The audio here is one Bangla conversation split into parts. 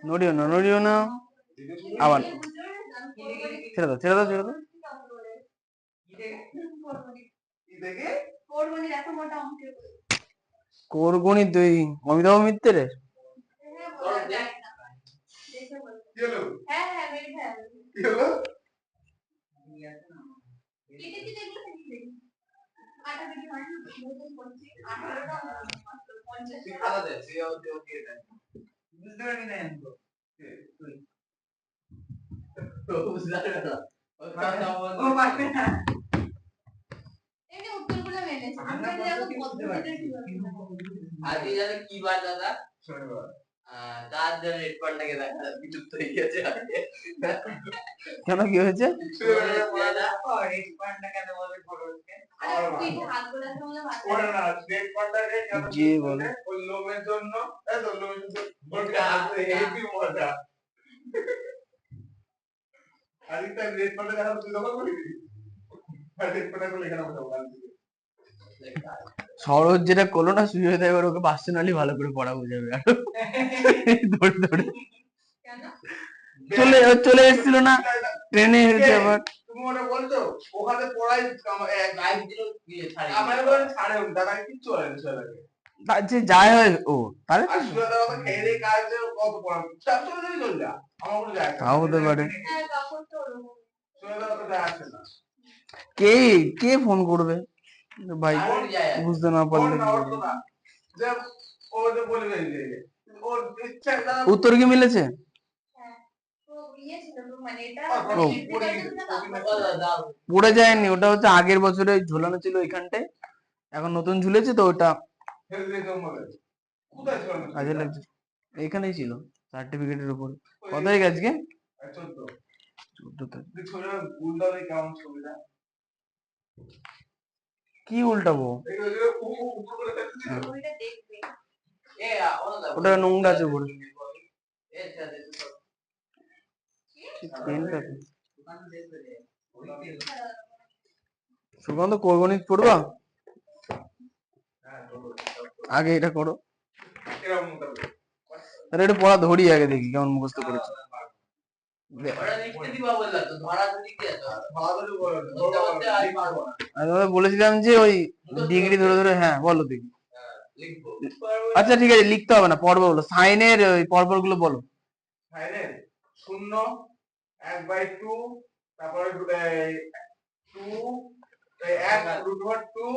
নড়িও না, নড়িও না। আবার ছেড়ে দাও, ছেড়ে দাও, ছেড়ে দাও। কোরগণিত ওই অমিতাভ মিত্রের। আজকে জানো কি বার দাদা? শনিবার। তার জন্য রেড পান্ডাকে দেখা বিলুপ্ত হয়ে গেছে। কেন, কি হয়েছে? রেড পান্ডা কেন বলে ফটোকে? জি বলে ওই লোমের জন্য এত লোমের জন্য হেভি মজা। আজকে তাই রেড পান্ডা দেখা তুই দখল করবি? রেড পান্ডা করলে এখানে বসাবো। সরোজ যেটা করলো না, সুজয় এবার ওকে পার্সোনালি ভালো করে পড়া বোঝাবে। আর ধরে ধরে চলে চলে এসেছিল না, ট্রেনে হেরেছে আবার। তুমি ওটা বলছো ওখানে পড়াই লাইভ দিল আমার বলেন ছাড়ে দাদা কিচ্ছু হয় না। তার যে যায় হয় ও তাহলে আর সুজয় দাদা খেয়ে কাজে কত পড়া সব চলে চলে যা আমার কোনো যায় না। তাও হতে পারে। সুজয় দাদা তো যায় না। কে কে ফোন করবে ভাই বুঝতে না পারলে? উত্তর কি মিলেছে? পড়ে যায়নি, ওটা হচ্ছে আগের বছরে ঝোলানো ছিল ওইখানটায়, এখন নতুন ঝুলেছে তো ওটা কাজে লাগছে। এইখানেই ছিল সার্টিফিকেটের উপর। কত হয়ে গেছে আজকে? 14। কি উল্টাবো? ওটা নোংরা আছে বলে। সুগন্ধ কোরগণিত পড়বা? আগে এটা করো, আরে এটা পড়া ধরি আগে, দেখি কেমন মুখস্থ করেছে। বলেছিলাম যে ওই ডিগ্রি ধরে ধরে, হ্যাঁ বলো দেখি। আচ্ছা ঠিক আছে, লিখতে হবে না, পর্ব বলো। সাইনের ওই পর্ব গুলো বলো। সাইনের 0 1/2, তারপরে 2 1√2,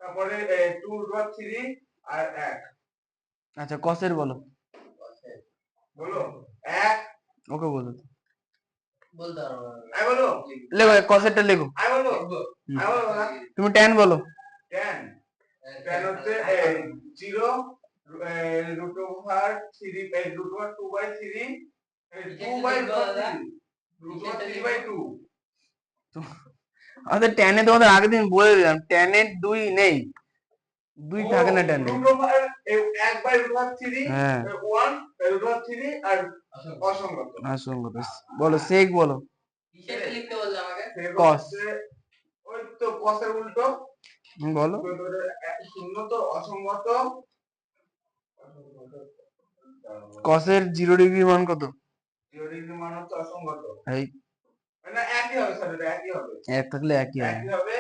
তারপরে 2√3 আর 1। আচ্ছা কসের বলো। বলো 1। ওকে বলো, বলতে পারবো না। আই বলো, লেখো কসেরটা লেখো। আই বলো, আই বলো না। তুমি 10 বলো। 10 হচ্ছে 0 √3 2/3 আমাদের 10 এ তোমাদের আগের দিন বলে দিলাম, 10 এর 2 নেই, 2 থাকে না 10 এ। 1/√3 1/√3 আর অসঙ্গত। অসঙ্গত বলো। সেক বলো। কিসের লিখতে বললে আমাকে? কস। ওই তো কসের উল্টো বলো। 0 তো অসঙ্গত। কসের 0 ডিগ্রি মান কত? 0 ডিগ্রি মান হচ্ছে অসঙ্গত। এই না একই হবে স্যার, এটা একই হবে। এক থাকলে একই হবে।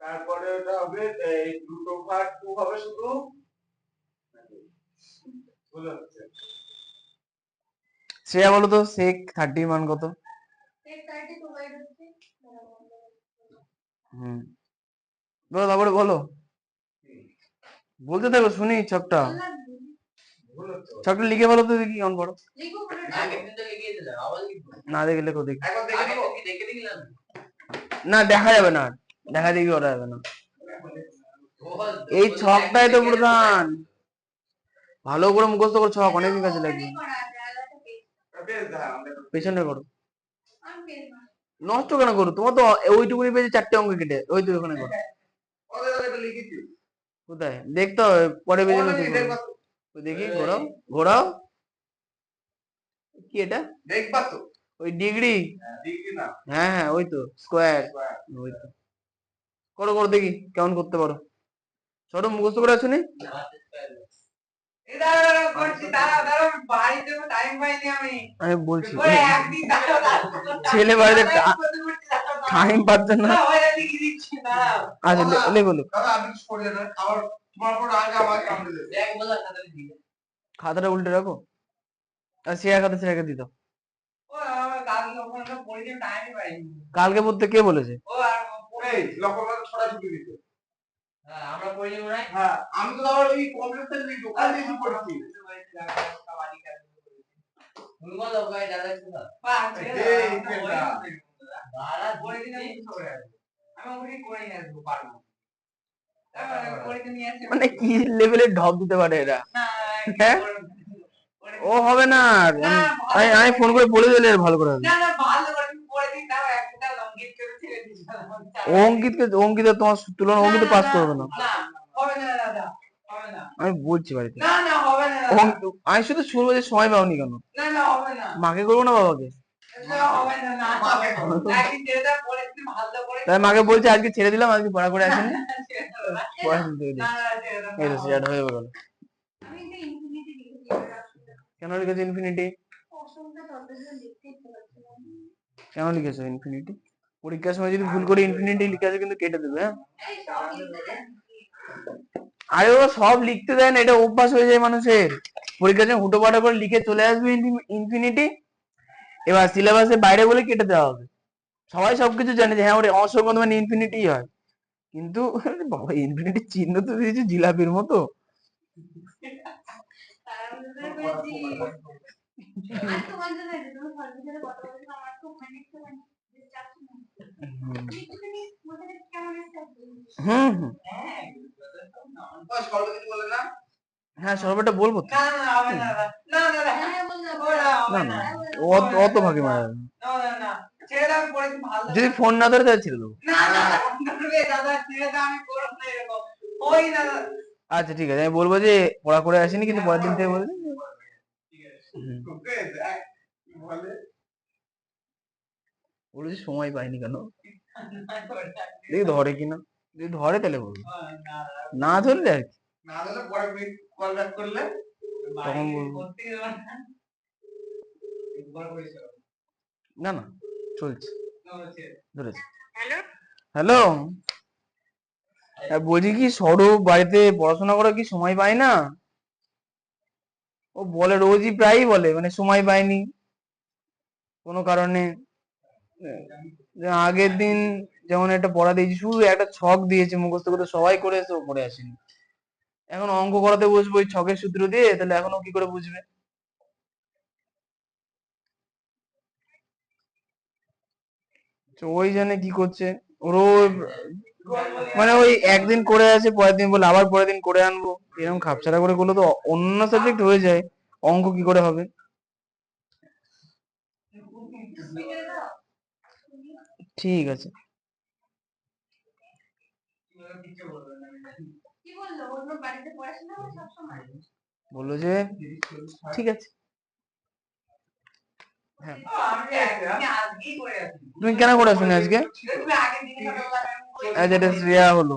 তারপরে ওটা হবে √2 হবে শুধু। বলো হচ্ছে শ্রেয়া বলো তো, সেক 30 মান কত? সেক 30 প্রোভাইড হচ্ছে। বলো, তারপরে বলো, বলতে থাকো শুনি। ছকটা লিখে বলো তো দেখি কেমন পড়ো। না দেখে লেখো দেখি। না দেখা যাবে না, দেখা দেখি ওরা যাবে না। এই ছকটাই তো প্রধান, ভালো করে মুখস্থ করো। ছক অনেকদিন কাছে লাগবে। পেছনে করো। নষ্ট কেন করো? তোমার তো ওইটুকুনি পেয়েছে 4টে অঙ্ক কেটে। ওই তো ওখানে করো। কোথায় দেখতে হবে? পরে পেজে নতুন দেখি। ঘোরাও ঘোরাও। কি এটা দেখবা তো? ওই ডিগ্রি। ডিগ্রি না, হ্যাঁ হ্যাঁ ওই তো স্কয়ার। ওই তো করো করো দেখি কেমন করতে পারো। ছোট মুখস্থ করে আছো নি? এই দাঁড়াও করছি, দাঁড়াও বাড়িতে টাইম পাইনি আমি। আমি বলছি ওই একদিন দাঁড়াও ছেলে বাড়িতে টাইম পাচ্ছে না। আচ্ছা লেখো লেখো। দাদা আপনি কিছু করে দেন, আবার তোমার পর আগে আমাকে কামড়ে দেবে। এক বলা খাতা দিয়ে খাতাটা উল্টে রাখো, আর সে খাতা সে রেখে দিত। ও আমার কালকে ওখানে পড়ে টাইমই পাইনি। কালকে পড়তে কে বলেছে? ও আর এই লক্ষ্য করে ছড়া ঢুকে দিতে। হ্যাঁ আমরা পড়ে যাব না। হ্যাঁ আমি তো আবার ওই কম্পিউটার থেকে দোকান থেকে পড়ছি। তুমি বলো ভাই দাদা কি কথা? এই কেটা দাদা পড়ে দিন আমি সরে আসব। আমি ওকে করে নিয়ে আসবো পারবো। মানে কি লেভেলের ঢপ দিতে পারে এরা? হ্যাঁ ও হবে না। আমি ফোন করে বলে দিলে ভালো করে হবে। না না ভালো করে পড়ে দিন, তাও একটা অঙ্কিত করে ছেড়ে দিই। অঙ্কিত তোমার তুলনা অঙ্কিত পাস করবে না। না হবে না দাদা, হবে না। আমি বলছি বাড়িতে। না না হবে না দাদা। আমি শুধু শুনবো যে সময় পাওনি কেন। না না হবে না। মাকে করবো না বাবাকে? না হবে না, না মাকে করব। একদিন ছেড়ে দাও, পরে একদিন ভালো করে। তাই মাকে বলছি আজকে ছেড়ে দিলাম, আজকে পড়া করে আসেনি। পড়া শুনতে না না ছেড়ে দাও। এই তো সেট হয়ে গেল। আমি তো ইনফিনিটি লিখেছি। কেন লিখেছো ইনফিনিটি? অসংখ্য ততগুলো লিখতে ইচ্ছে করছে না। কেন লিখেছো ইনফিনিটি? পরীক্ষার সময় যদি ভুল করে ইনফিনিটি লিখে আছে কিন্তু কেটে দেবে। হ্যাঁ এই সব লিখতে জানি। আরে বাবা সব লিখতে দেয় না, এটা অভ্যাস হয়ে যায় মানুষের। পরীক্ষার সময় হুটোপাটা করে লিখে চলে আসবে ইনফিনিটি, এবার সিলেবাসের বাইরে বলে কেটে দেওয়া হবে। সবাই সবকিছু জানে যে হ্যাঁ ওটা অসংখ্য মানে ইনফিনিটি হয়, কিন্তু বাবা ইনফিনিটি চিহ্ন তো দিয়েছে জিলাপির মতো। তারা মনে করেছি আর তোমার জন্য তুমি ফর্মের সাথে কথা বলছো, আমার খুব মানে একটু মানে ডিস্টার্ব না। একটুখানি মনে কেমন একটা হুম হুম হ্যাঁ বস সর্বদিন বলে না। হ্যাঁ সর্বটা বলবো তো। না না হবে না দাদা। না না না হ্যাঁ বলনা না না অত ভাগে মারা যাবে না। না না না ছেড়ে দাও, পরে কি ভালো। যদি ফোন না ধরে তাহলে ছেড়ে দেবো। না না ধরবে দাদা, ছেড়ে দাও, আমি করব না এরকম। ওই না আচ্ছা ঠিক আছে, আমি বলবো যে পড়া করে আসিনি, কিন্তু পরের দিন থেকে বলবো। ঠিক আছে ওকে দেখ কি বলে। বলছি সময় পাইনি কেন, দেখি ধরে কিনা, যদি ধরে তাহলে বলবো, না ধরলে আর কি না দাদা পরে কল ব্যাক করলে তখন বলবো। না না চলছে, ধরেছি। হ্যালো হ্যালো, বলছি কি সৌরভ বাড়িতে পড়াশোনা করার কি সময় পায় না? ও বলে রোজই প্রায়ই বলে মানে সময় পায়নি কোনো কারণে। আগের দিন যেমন একটা পড়া দিয়েছি, শুধু একটা ছক দিয়েছে মুখস্থ করে সবাই করে এসে ও পড়ে আসেনি। এখন অঙ্ক করাতে বসবো ওই ছকের সূত্র দিয়ে, তাহলে এখন ও কি করে বুঝবে? তো ওই জন্য কি করছে ওরও মানে ওই একদিন করে আছে, পরের দিন বলে আবার পরের দিন করে আনবো, এরকম খাপছাড়া করে করলে তো অন্য সাবজেক্ট হয়ে যায়, অঙ্ক কি করে হবে? স্পিকারে দাও। ঠিক আছে। কি বললো ওর বাড়িতে পড়াশোনা হয় সব সময়? বললো যে ঠিক আছে। হ্যাঁ আমি আজকেই করে আছি। তুমি কেন করে আসুন আজকে? তুমি আগে দিন আজ এটা শ্রেয়া হলো,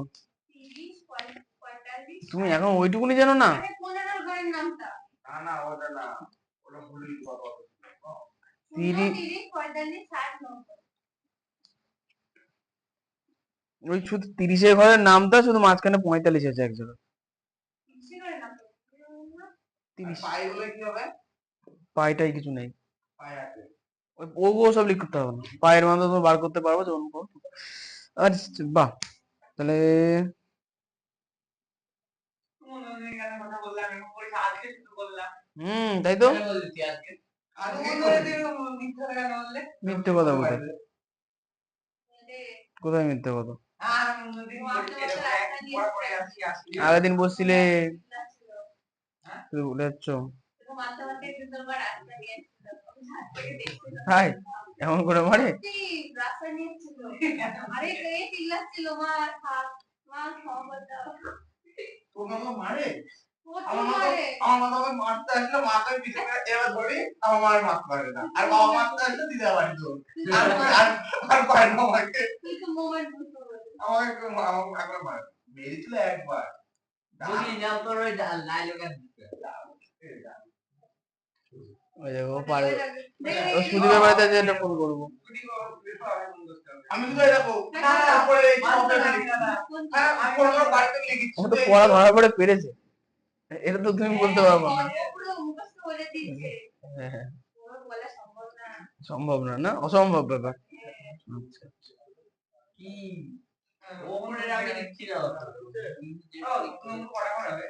30 45 তুমি এখন ওইটুকুনি জানো না? আরে কোনার ঘরের নামটা না না ওটা না, ওটা ভুলই কথা। 30 30 45 60 90 ওই শুধু 30-এর ঘরের নামটা, শুধু মাঝখানে 45 আছে এক জায়গায়। কিসে করে নাম? 30 পাই বলে কি হবে? পাইটাই কিছু নেই, পাই আছে। ওই ও সব লিখতে হবে না, পায়ের মান তো তুমি বার করতে পারবো যখন করবো। আচ্ছা বাহ, তাহলে মনে নেই কেন কথা বললাম, আমি পরীক্ষা আজকে শুরু করলাম। তাই তো। বলছি আজকে আজকে করে দিও, মিথ্যা কেন বললে? মিথ্যে কথা কোথায়, কোথায় মিথ্যে কথা? আর অন্যদিন বলছি একবার করে আসি আসি। আগের দিন বসছিলে হ্যাঁ তুমি ভুলে যাচ্ছ। তো মাঝে মাঝে দুবার রাস্তা নিয়েছিল, আমি হাত থেকে দেখছিলাম। হাই এমন করে মারে? রাস্তা নিয়েছিল, আরে কে চিল্লাচ্ছিল মা থাক, মা ক্ষমা দাও। তোর মামা মারে? প্রচুর মারে। আমার মামা মারতে আসলে মাকে পিছনে এবার ধরি, আমার মার মারতে পারে না। আর বাবা মারতে আসলে দিদা বাড়ি দৌড়। আর পারে না আমাকে। তুই তো মোমেন্ট বুঝতে পারবি। আমাকে একবার মারে, মেরেছিল একবার। বুঝি না তোর ওই ডায়লগ ওই দেখো পারবে। ও সুদীপের বাড়িতে আছে, একটা ফোন করবো। আমি তো দেখো তারপরে এই ছকটা লিখি আমি কোনো বাড়িতে লিখি ও তো পড়া ধরা পড়ে পেরেছে, এটা তো তুমি বলতে পারবো না। পুরো মুখস্থ বলে দিচ্ছে, হ্যাঁ হ্যাঁ, ওর বলা সম্ভব না। সম্ভব না, না অসম্ভব ব্যাপার। আচ্ছা কি ওপরে আগে লিখছি না কটা করাবে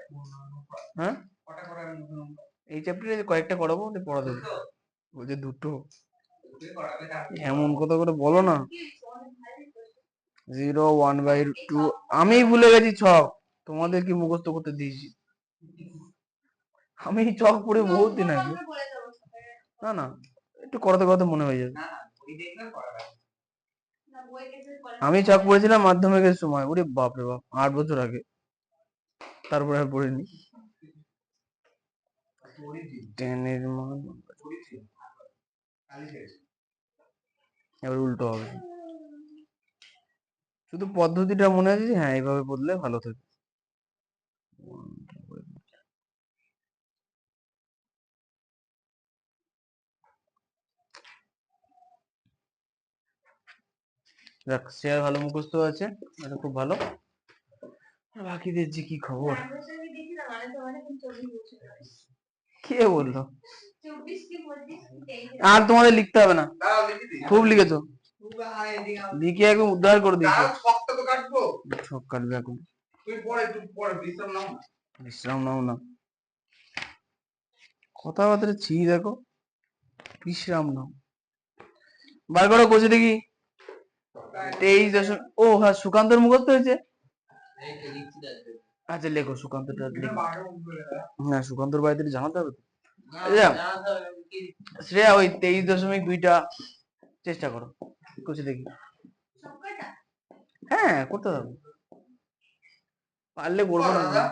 হ্যাঁ, কটা করাবে এই চ্যাপ্টারে কয়েকটা করাবো, ওটা পড়া দেবো। বলছে দুটো, করাবে এমন কথা করে বলো না। কি অনেক ভারী প্রশ্ন। 0 1/2 আমি ভুলে গেছি ছক, তোমাদের কি মুখস্থ করতে দিয়েছি? আমি ছক পড়ে বহুত দিন আগে। আমরা বলে দেবো সবাই। না না, একটু করতে করতে মনে হয়ে যাবে। না না ওই দেখলে করাবে না বই কেটে বলে আমি ছক পড়েছিলাম মাধ্যমিকের সময়, ওরে বাপরে বাপ, 8 বছর আগে, তারপরে আর পড়িনি। 10 এর মান এবার উল্টো হবে, শুধু পদ্ধতিটা মনে আছে যে হ্যাঁ এইভাবে পড়লে ভালো থাকে। দেখ শেয়ার ভালো মুখস্থ আছে, এটা খুব ভালো। আর বাকিদের যে কি খবর, আমরা সঙ্গে দেখছিলাম মানে তোমাদের কোন 24 বছর বয়স। কে বললো? 24 কি 25 কি 23 আর তোমাদের লিখতে হবে না, দাও লিখি দিই খুব লিখেছো, তুই আয় এদিকে লিখে একদম উদ্ধার করে দিয়েছো। দাও শক্ত তো কাটবো ছক কাটবে এখন, তুই পরে বিশ্রাম নাও না বিশ্রাম নাও না, কথাবার্তা ছি দেখো, বিশ্রাম নাও। বার করো কোচে দেখি। 23 ও হ্যাঁ, সুকান্তর মুখস্থ হয়েছে। এই তো লিখছি দেখো আচ্ছা লেখো সুকান্তটা এটা লিখো। বারো বলে দাও হ্যাঁ সুকান্তর বাড়িতে জানাতে হবে তো। না আচ্ছা। না দাও কি শ্রেয়া ওই 23.2টা চেষ্টা করো, কোচে দেখি। সবকটা হ্যাঁ করতে হবে, পারলে করবো না। দাদা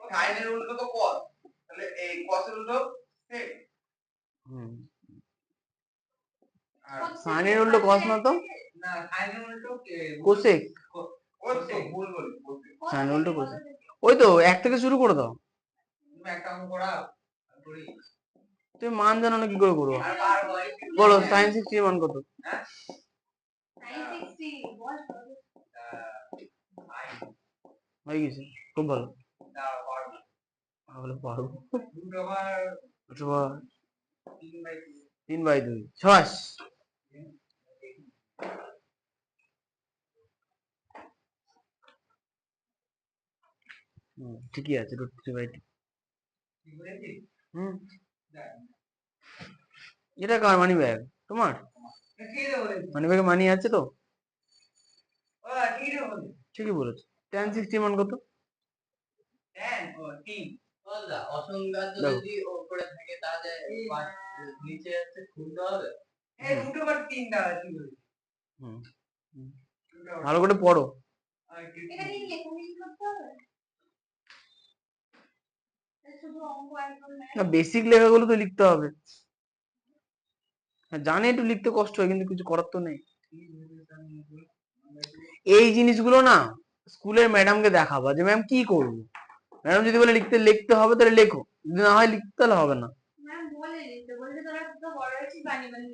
সাইনের উল্টো তো cos তাহলে এই cos এর উল্টো sec হুম, আর সাইনের উল্টো কস না তো, না সাইনের উল্টো কোসেক। ওই তো ভুল বলি cosec সাইনের উল্টো কোসেক, ওই তো 1 থেকে শুরু করে দাও। তুমি একটা অঙ্ক করাও করি তুমি মান জানো না, কি করে করবো? আর বার হয় বলো সাইন 60 মান কত? হ্যাঁ 960 বল বল। হয়ে গেছে, খুব ভালো। দাও পারবো তাহলে পারবো। দুটো বার অথবা 3/2 3/2 6। ঠিকই আছে, √3/2। কি বলেছি হুম, দেখ এটা কার মানি ব্যাগ? তোমার কি রে বলেছি মানি ব্যাগে মানি আছে তো? ও কি রে বলেছি ঠিকই বলেছো। tan 60 মান কত? 10 ও 3 বলদা অসংজ্ঞাত যদি উপরে থাকে তাহলে নিচে আছে খুলতে হবে এই দুটো বার 3 দাও কি বলেছি হুম, ভালো করে পড়ো। এটা কি লেখালেখি করতে হবে? এটা শুধু অঙ্ক আর করলে না বেসিক লেখাগুলো তো লিখতে হবে। হ্যাঁ, জানি একটু লিখতে কষ্ট হয়, কিন্তু কিছু করার তো নেই। এই জিনিসগুলো না স্কুলের ম্যাডামকে দেখাবা যে ম্যাম কি করবো। ম্যাডাম যদি বলে লিখতে লিখতে হবে তাহলে লেখো, যদি না হয় লিখতে তাহলে হবে না। ম্যাম বলে দিতে বলছে তোরা তো বড় হয়েছিস বানি বানি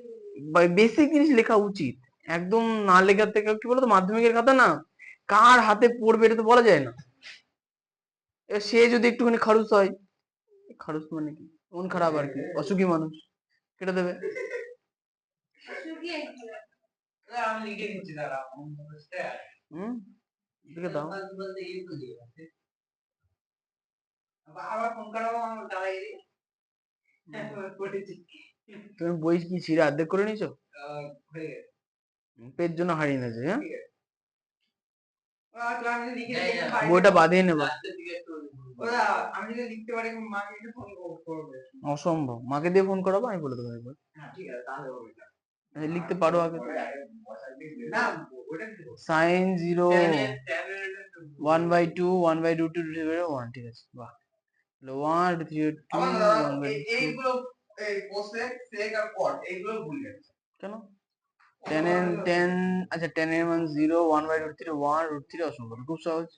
বলে বেসিক জিনিস লেখা উচিত, একদম না লেখার থেকে কি বলতো, মাধ্যমিকের খাতা না কার হাতে পড়বে এটা তো বলা যায় না। এবার সে যদি একটুখানি খারুস হয়, খারুস মানে কি, মন খারাপ আর কি, অসুখী মানুষ, কেটে দেবে। শুকিয়ে গেছে। আমি লিখে দিচ্ছি দাঁড়াও বুঝতে হুম, লিখে দাও। বলতে এই তো দিয়ে আবার ফোন করাবো আমার দাদাগিরি করেছি তুমি বই কি ছিঁড়ে অর্ধেক করে নিছো? হয়ে গেছে পেট জন্য হারিয়ে নেছে। হ্যাঁ, আমি যদি লিখে দিতে পারি বইটা বাঁধিয়ে নেবা। ওরা আমি যদি লিখতে পারি মাকে একটু ফোন করবে অসম্ভব, মাকে দিয়ে ফোন করাবো, আমি বলে দেবো একবার। হ্যাঁ ঠিক আছে তাহলে হবে এটা লিখতে পারো আগে। না ওটা কি সাইন 0 1/2 1/2 1, ঠিক আছে, বাহ। 1 2 আমার 1/2 এইগুলো এই কোসেক সেক আর কট এইগুলো ভুল যাচ্ছে কেন? 10 আচ্ছা 10 এর মান 0 1/√3 1√3 অসংখ্য, খুব সহজ।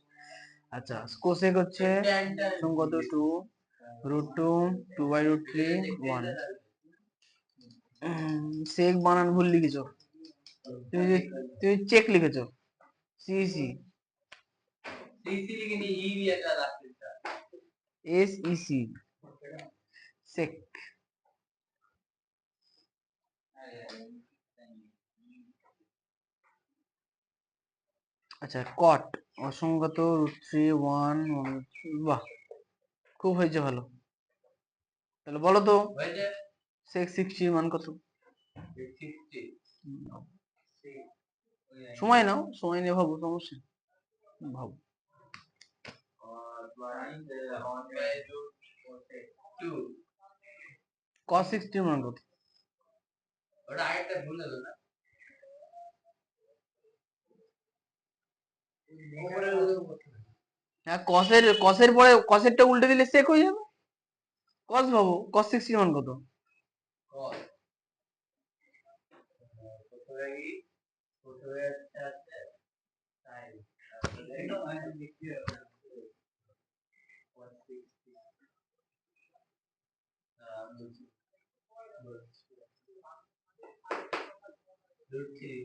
আচ্ছা কোসেক হচ্ছে কত 2 √2 2/√3 1 সেক বানান ভুল লিখেছো তুমি চেক লিখেছো সিসি সিসি লিখিনি ই দিয়ে একটা রাখতে SEC সেক আচ্ছা কট অসংগত √3 1 বাহ খুব হয়েছে ভালো তাহলে বলো তো হয়েছে সেক 60 মান কত 60 সময় নাও সময় নিয়ে ভাবো সমস্যা ভাবো और mind on by root 2 cos 60 মান কত ওটা আরেকটা ভুল হলো না উপরে হ্যাঁ কসের পরে কসেরটা উল্টে দিলে সেক হয়ে যাবে কস ভাবো cos 60 মান কত cos কোথায় কি কোথায় আছে sin এটা মানে দেখতে হবে cos 60 √3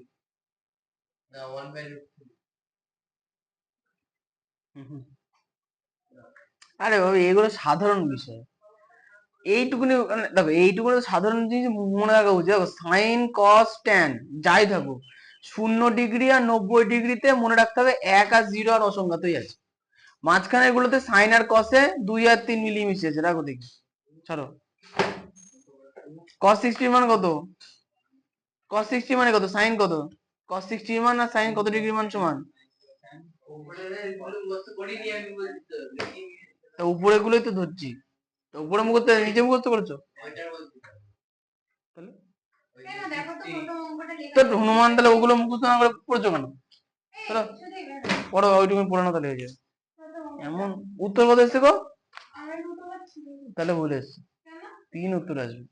না 1/√3 আরে বাবা এগুলো সাধারণ বিষয় এইটুকুনি দেখো এইটুকুনি তো সাধারণ জিনিস মনে রাখা উচিত দেখো সাইন কস ট্যান যাই থাকুক 0 ডিগ্রি আর 90 ডিগ্রিতে মনে রাখতে হবে 1 আর 0 আর অসংজ্ঞাতই আছে মাঝখানে এগুলোতে সাইন আর কসে 2 আর 3 মিলিয়ে মিশিয়েছে রাখো দেখি ছাড়ো cos 60 মান কত cos 60 মানে কত সাইন কত cos 60 মান আর সাইন কত ডিগ্রি মান সমান উপরে বলে বস্তু করিনি আমি বলছি তো তা উপরে গুলোই তো ধরছি তো উপরে মুখস্থ নিচে মুখস্থ করেছো ওইটা বলছি তাহলে কেন দেখো তো ছোট অঙ্কটা তো লেখা হনুমান তাহলে ওগুলো মুখস্থ না করে পড়ছো কেন চলো শুধু এখানে পড়ো ওইটুকু পড়ানো তাহলে হয়ে যাবে ছোট অঙ্ক এমন উত্তর কত এসছে গো আমার দুটো ছিল তাহলে ভুল এসছে কেন 3 উত্তর আসবে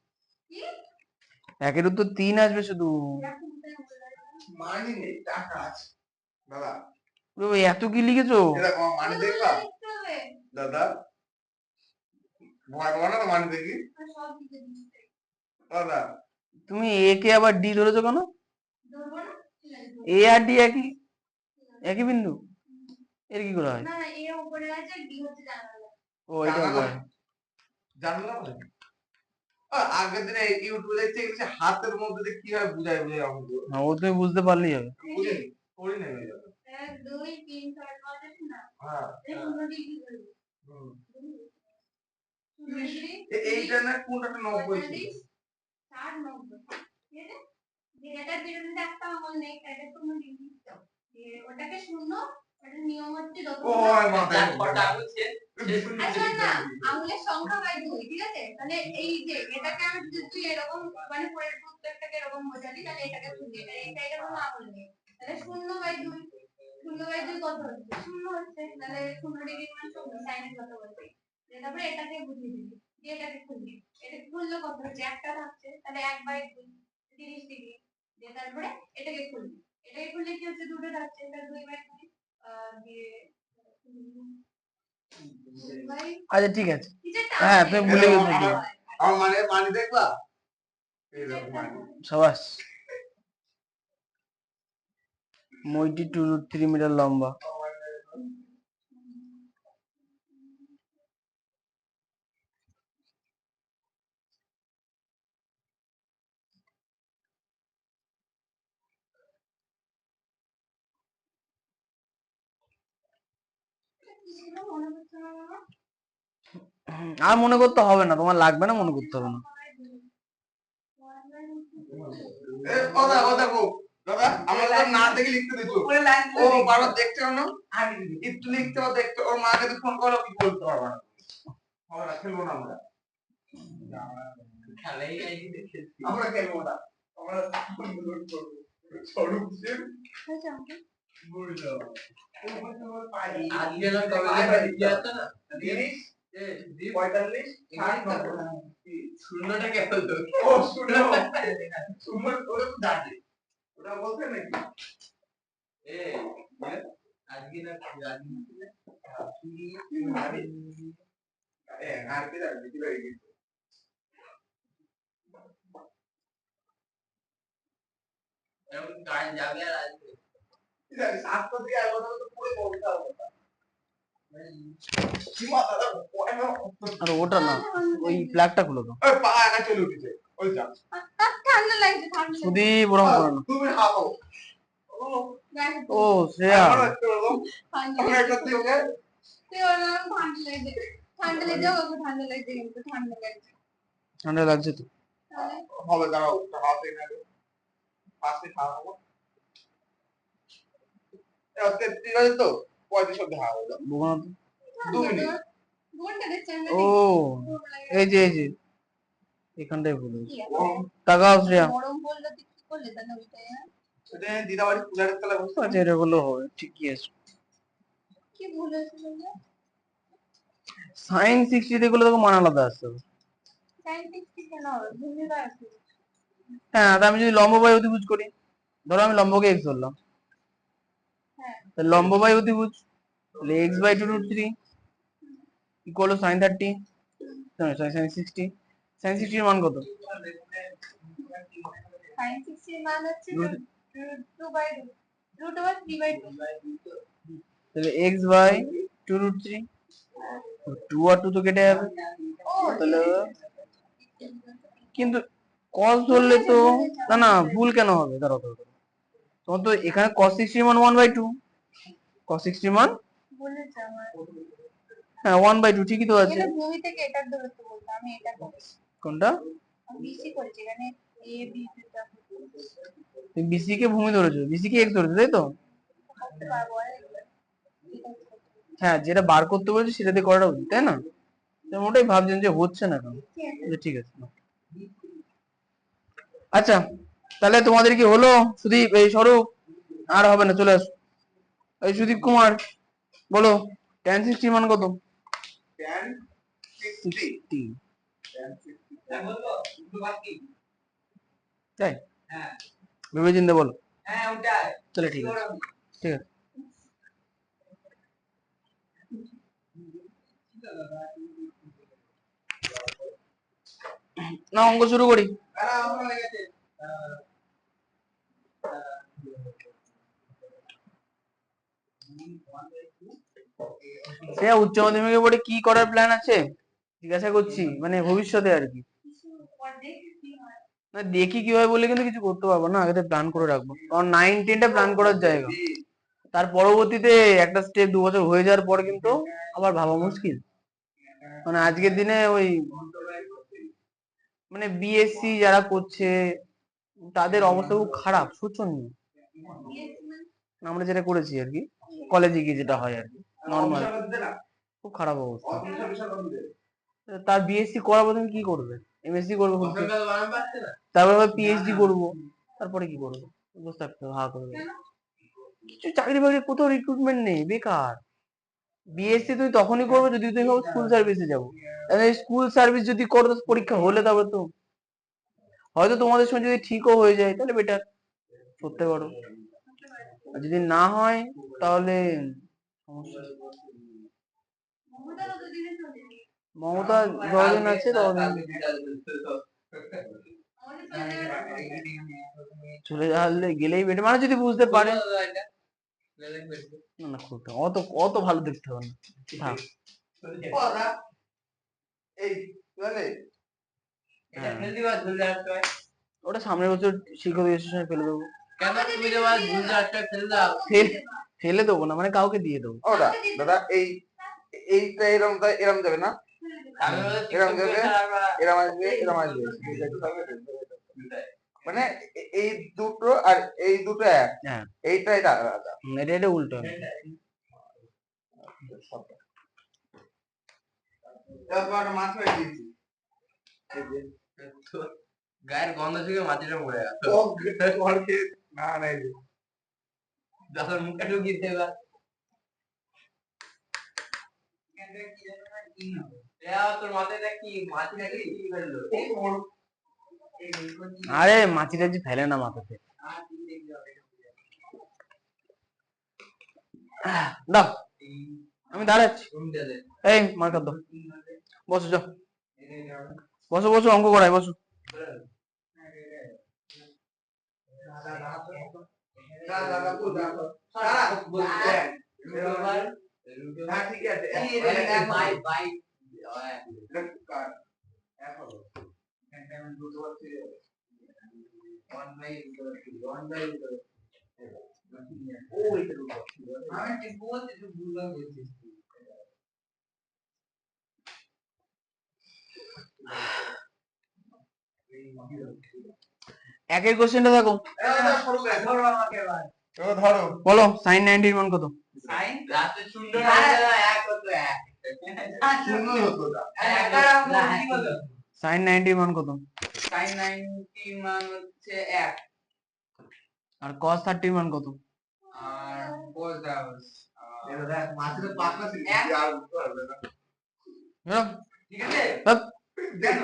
কি একের উত্তর 3 আসবে শুধু এরকম তাই বলে মানি নেই টাকা আছে দাদা ওই এত কি লিখেছো এটা কম মানি দেখবা লিখতে হবে দাদা ভয় পাবো না তো মানি দেখি আর সব লিখে দিচ্ছি দাদা তুমি এ কে আবার ডি ধরেছো কেন ধরবো না ঠিক আছে ধরবো। এ আর ডি একই একই বিন্দু এর কি করে হয় না না এ উপরে আছে ডি হচ্ছে জানালা ও এটা উপরে জানলা বলে আগের দিনে ইউটিউবে দেখতে গেছে হাতের মধ্যে দিয়ে কিভাবে বুঝায় বুঝায় অঙ্ক হ্যাঁ ও তুমি বুঝতে পারলেই হবে বুঝিনি করি না আমি দাদা 1 2 3 4 5 আছে না হ্যাঁ এই 0 ডিগ্রি ধরবো হুম। 0 ডিগ্রি এইটা না কোনটা 90 ছিল 60 90 ঠিক আছে যেটার বিরুদ্ধে একটা আঙুল নেই এটা কোনো ডিগ্রি ওটাকে শূন্য ওটার নিয়ম হচ্ছে যত ও মাথায় কটা আঙুল ছে আচ্ছা না আঙুলের সংখ্যা বাই 2 ঠিক আছে তাহলে এই যে এটাকে আমি যদি তুই এরকম মানে পরের প্রত্যেকটাকে এরকম বোঝালি তাহলে এটাকে খুঁজে এটা কোনো আঙুল নেই তাহলে 0/2 0/2 কত হচ্ছে 0 হচ্ছে তাহলে 0 ডিগ্রি মানে 0 সাইনের কত বলতে তারপরে এটাকে বুঝিয়ে দিবি দিয়ে এটাকে খুঁজবি এটা খুললে কত হচ্ছে একটা থাকছে তাহলে 1/2 30 ডিগ্রি দিয়ে তারপরে এটাকে খুলবি এটাকে খুললে কি হচ্ছে দুটো থাকছে তাহলে 2/2 দিয়ে আচ্ছা ঠিক আছে হ্যাঁ তুমি ভুলে গেছো কি আমার মানে মানি দেখবা এই দেখো মানি সাবাস মইটি 2 √3 মিটার লম্বা আর মনে করতে হবে না তোমার লাগবে না মনে করতে হবে না ও দেখো দাদা আমরা তো না দেখে লিখতে দিছো উপরে লাইন ও বারবার দেখতে না একটু লিখতে হবে দেখতে ওর মাকে তো ফোন করো কি বলতে পারবা না হবে না খেলবো না আমরা খেলাই গাইছি দেখেছি আমরা খেলবো না আমরা সরু ছিল বুঝলো আজকে না কবে দিয়ে আছে না 30 45 শূন্যটা কে বলতো ও শূন্য শূন্য ওটা তো দাঁড়ে ওটা বলতে নাকি আজকে না আর কি জানি কি হয়ে গেছে এমন গান যাবে আর আসবে জানি সাতটা থেকে আর কথা তো পুরো বলতে হবে সীমা দাদা আর ওটা না, ওই প্লাগটা খুলে দাও। ওই পা আগা চলে উঠেছে ওই যা ঠান্ডা লাগছে ঠান্ডা শুধু বরং করো না। তুমি হাও ও শ্রেয়া, আমার একটু বলো আমি একটা দিও গে ঠান্ডা লেগে ওকে ঠান্ডা লাগছে কিন্তু ঠান্ডা লাগছে ঠান্ডা লাগছে তো। হবে দাঁড়াও হাতে না পাশে খাওয়াবো আজকে ঠিক আছে তো 35 অবধি খাওয়াবো বোকা না তো। 2 মিনিট ঘন্টা দেখছে ও এই যে এখানটাই ভুল হয়েছে। তাকাও শ্রেয়া। গরম বললো তুই কি করলে তাহলে ওইটাই এটা দিদাবাড়ি পূজার তলা বসে আচ্ছা এটা হলো হবে, ঠিকই আছে। কি ভুল হয়েছে বললে সাইন 60 তে গুলো তোকে মান আলাদা আসতে হবে। সাইন্টিফিক কি কেন হবে ভূমিকা আছে হ্যাঁ, তা আমি যদি লম্ব বাই অতিভুজ করি, ধরো আমি লম্বকে x ধরলাম, হ্যাঁ তাহলে লম্ব বাই অতিভুজ তাহলে x by 2√3 equal to sine 30, sine 60। Sine 60 এর মান কত? সাইন্টিফিক এর মান হচ্ছে √2/3/2 তাহলে x বাই 2√3, 2 আর 2 তো কেটে যাবে, ও তাহলে কিন্তু cos ধরলে তো না না ভুল কেন হবে? দাঁড়াও দাঁড়াও দাঁড়াও। তোমার তো এখানে cos 60 এর মান 1/2, cos 60 এর মান বলেছে আমার হ্যাঁ 1/2 ঠিকই তো আছে। এটা ভূমি থেকে এটার দূরত্ব বলতে আমি এটা করেছি কোনটা? আমি বিসি করেছি এখানে এ বি টা তুমি বিসি কে ভূমি ধরেছো, বিসি কে x ধরেছো তাই তো? করতে পারবো আর হ্যাঁ, যেটা বার করতে বলেছি সেটা দিয়ে করাটা উচিত তাই না? তুমি ওটাই ভাবছেন যে হচ্ছে না কেন। ঠিক আছে নাও। আচ্ছা তাহলে তোমাদের কি হলো? সুদীপ, এই স্বরূপ, আর হবে না, চলে আসো। এই সুদীপ কুমার, বলো tan 60 মান কত? tan 60 tan 60 তাই হ্যাঁ ভেবে চিন্তে বলো। হ্যাঁ ওটাই চলো ঠিক আছে, ঠিক আছে। না অঙ্ক শুরু করি। সে উচ্চ মাধ্যমিকে পড়ে কি করার প্ল্যান আছে জিজ্ঞাসা করছি, মানে ভবিষ্যতে আর কি। না দেখি কি হয় বলে কিন্তু কিছু করতে পারবো না, আগে প্ল্যান করে রাখবো, কারণ 9-10টা প্ল্যান করার জায়গা। তার পরবর্তীতে একটা স্টেপ 2 বছর হয়ে যাওয়ার পর কিন্তু আবার ভাবা মুশকিল। মানে আজকের দিনে ওই মানে বিএসসি যারা করছে তাদের অবস্থা খুব খারাপ, শোচনীয়। আমরা যেটা করেছি আর কি, কলেজে গিয়ে যেটা হয় আর কি, নর্মাল খুব খারাপ অবস্থা। তার বিএসসি করার পর তুমি কি করবে? এমএসসি করবে, তারপর আবার পিএইচডি করবো, তারপরে কি করবো? বুঝতে পারছো, হা করবে কিছু চাকরি বাকরি, কোথাও রিক্রুটমেন্ট নেই, বেকার। বিএসসি তুমি তখনই করবে যদি তুমি স্কুল সার্ভিসে যাবো। স্কুল সার্ভিস যদি করো পরীক্ষা হলে তবে তো হয়তো তোমাদের সঙ্গে যদি ঠিকও হয়ে যায় তাহলে বেটার করতে পারো, আর যদি না হয় তাহলে সমস্যা। মমতা যতদিন আছে ততদিন চলে যাওয়ালে গেলেই বেটে, মানে যদি বুঝতে পারে। না না খুব অত অত ভালো দেখতে হবে না, থাক। ওটা সামনের বছর শিক্ষক দিবসের সময় ফেলে দেবো। ফেলে দেবো না, মানে কাউকে দিয়ে দেবো। ওটা দাদা এইটা এরকম এরকম যাবে না, এরকম যাবে, এরকম আসবে, এরকম আসবে, মানে এই দুটো আর এই দুটো এক, হ্যাঁ এইটা এটা আলাদা, এটা উল্টো। মাছ হয়ে দিয়েছি গায়ের গন্ধ থেকে মাটিটা মরে গেছে না না যখন মুখে ঢুকিয়ে দেবা তোর মাথায় কি মাটি নাকি কি ফেললো? আরে মাছি টাছি ফেলে না মাথাতে। দাও আমি দাঁড়াচ্ছি, এই মার্কার দাও। বসো যাও, বসো বসো, অঙ্ক করাই, বসো। ঠিক আছে একের কোশ্চেনটা দেখো, ধরো বলো sin 90 এর মান কত? শূন্যই হতো না। sin 90 এর মান কত? sin 90 মান হচ্ছে 1 আর cos 30 এর মান কত? আর cos দেখ মাছের পাতলা ছিল আর উঠতে পারবে না। হ্যাঁ, ঠিক আছে হ্যাঁ। কেন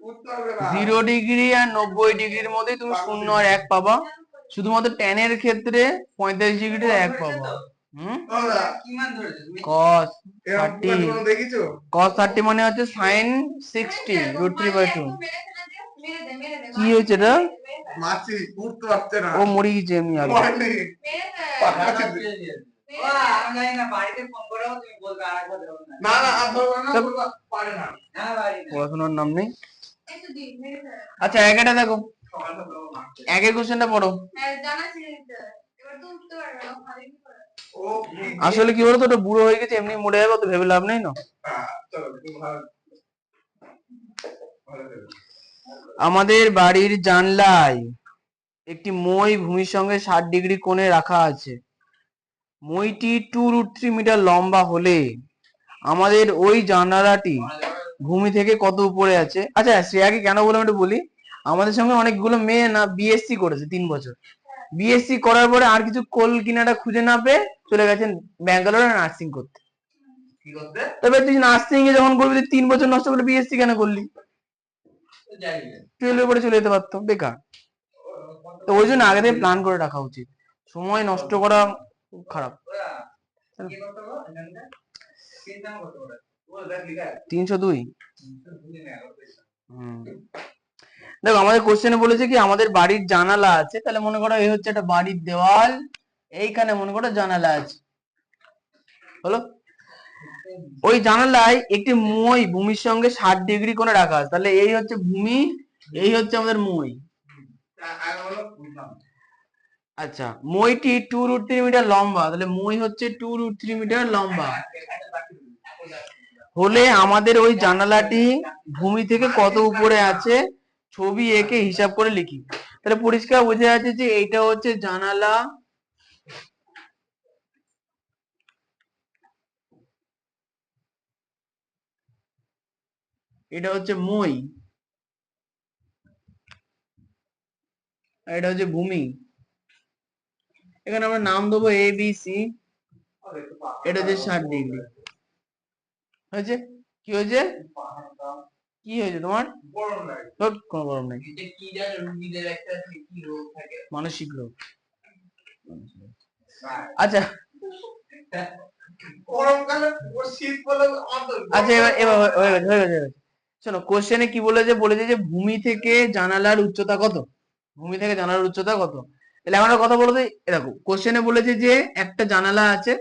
উঠতে পারবে না? 0 ডিগ্রি আর 90 ডিগ্রির মধ্যে তুমি 0 আর 1 পাবা, শুধুমাত্র tan এর ক্ষেত্রে 45 ডিগ্রিতে 1 পাবা। কি মান ধরেছো তুমি? cos এরকম 30, কোনো দেখেছো? cos 30 মানে হচ্ছে sin 60 √3/2। কি হয়েছে এটা? মাছি উঠতে পারছে না। ও মরে গেছে এমনি আর মরেনি। পাকা ছিল। আমি জানি না, বাড়িতে ফোন করেও তুমি বলবে আরেকবার দেবো না। না না আর ধরবো না, বলবা পারে না। না বাড়ি না। পড়াশোনার নাম নেই। আচ্ছা একটা দেখো, সকাল সকাল মারছে। একের কোশ্চেনটা পড়ো। ও আসলে কি বলতো, ওটা বুড়ো হয়ে গেছে, এমনি মরে যাবে, তো ভেবে লাভ নেই না। চলো তুমি ভালো ভালো করে। আমাদের বাড়ির জানলায় একটি মই ভূমির সঙ্গে 60 ডিগ্রি কোণে রাখা আছে। মইটি 2√3 মিটার লম্বা হলে আমাদের ওই জানালাটি ভূমি থেকে কত উপরে আছে? আচ্ছা শ্রেয়াকে কেন বললাম একটু বলি। আমাদের সঙ্গে অনেকগুলো মেয়ে না বিএসসি করেছে 3 বছর, বিএসসি করার পরে আর কিছু কোল কিনারা খুঁজে না পেয়ে চলে গেছেন ব্যাঙ্গালোরে নার্সিং করতে। কি করতে? তবে তুই নার্সিং এ যখন করবি, 3 বছর নষ্ট করে বিএসসি কেন করলি? জানি না। 12 পরে চলে যেতে পারতো, বেকার। তো ওই জন্য আগে থেকে প্ল্যান করে রাখা উচিত, সময় নষ্ট করা খুব খারাপ। ওরা কি করতে বলো জানেন? চিন্তা করতে বলো। ও দেখ লিখা আছে। 302। ভুলে না দেখো আমাদের কোশ্চেনে বলেছে কি আমাদের বাড়ির জানালা আছে, তাহলে মনে করো এই হচ্ছে একটা বাড়ির দেওয়াল, এইখানে মনে করো জানালা আছে, হলো? ওই জানালায় একটি মই ভূমির সঙ্গে 60 ডিগ্রি কোণে রাখা আছে, তাহলে এই হচ্ছে ভূমি, এই হচ্ছে আমাদের মই। আর হলো বুঝলাম। আচ্ছা মইটি 2√3 মিটার লম্বা, তাহলে মই হচ্ছে 2√3 মিটার লম্বা হলে আমাদের ওই জানালাটি ভূমি থেকে কত উপরে আছে ছবি এঁকে হিসাব করে লিখি। তাহলে পরিষ্কার বোঝা যাচ্ছে যে এইটা হচ্ছে জানালা, এটা হচ্ছে মই, আর এটা হচ্ছে ভূমি। এখানে আমরা নাম দেবো এ বি সি, এটা হচ্ছে 60 ডিগ্রি হয়েছে। কি হয়েছে? কি হয়েছে তোমার? গরম লাগে। ধুর, কোনো গরম নাই, এটা কি জানো, রুগীদের একটা কি রোগ থাকে? মানসিক রোগ। আচ্ছা গরমকালে ও শীত বলে অন্তর। আচ্ছা এবার এবার হয়ে গেছে হয়ে গেছে হয়ে গেছে। শোনো কোশ্চেনে কি বলেছে, বলেছে যে ভূমি থেকে জানালার উচ্চতা কত, ভূমি থেকে জানালার উচ্চতা কত। তাহলে আমার কথা বলো তো, দেখো কোশ্চেনে বলেছে যে একটা জানালা আছে,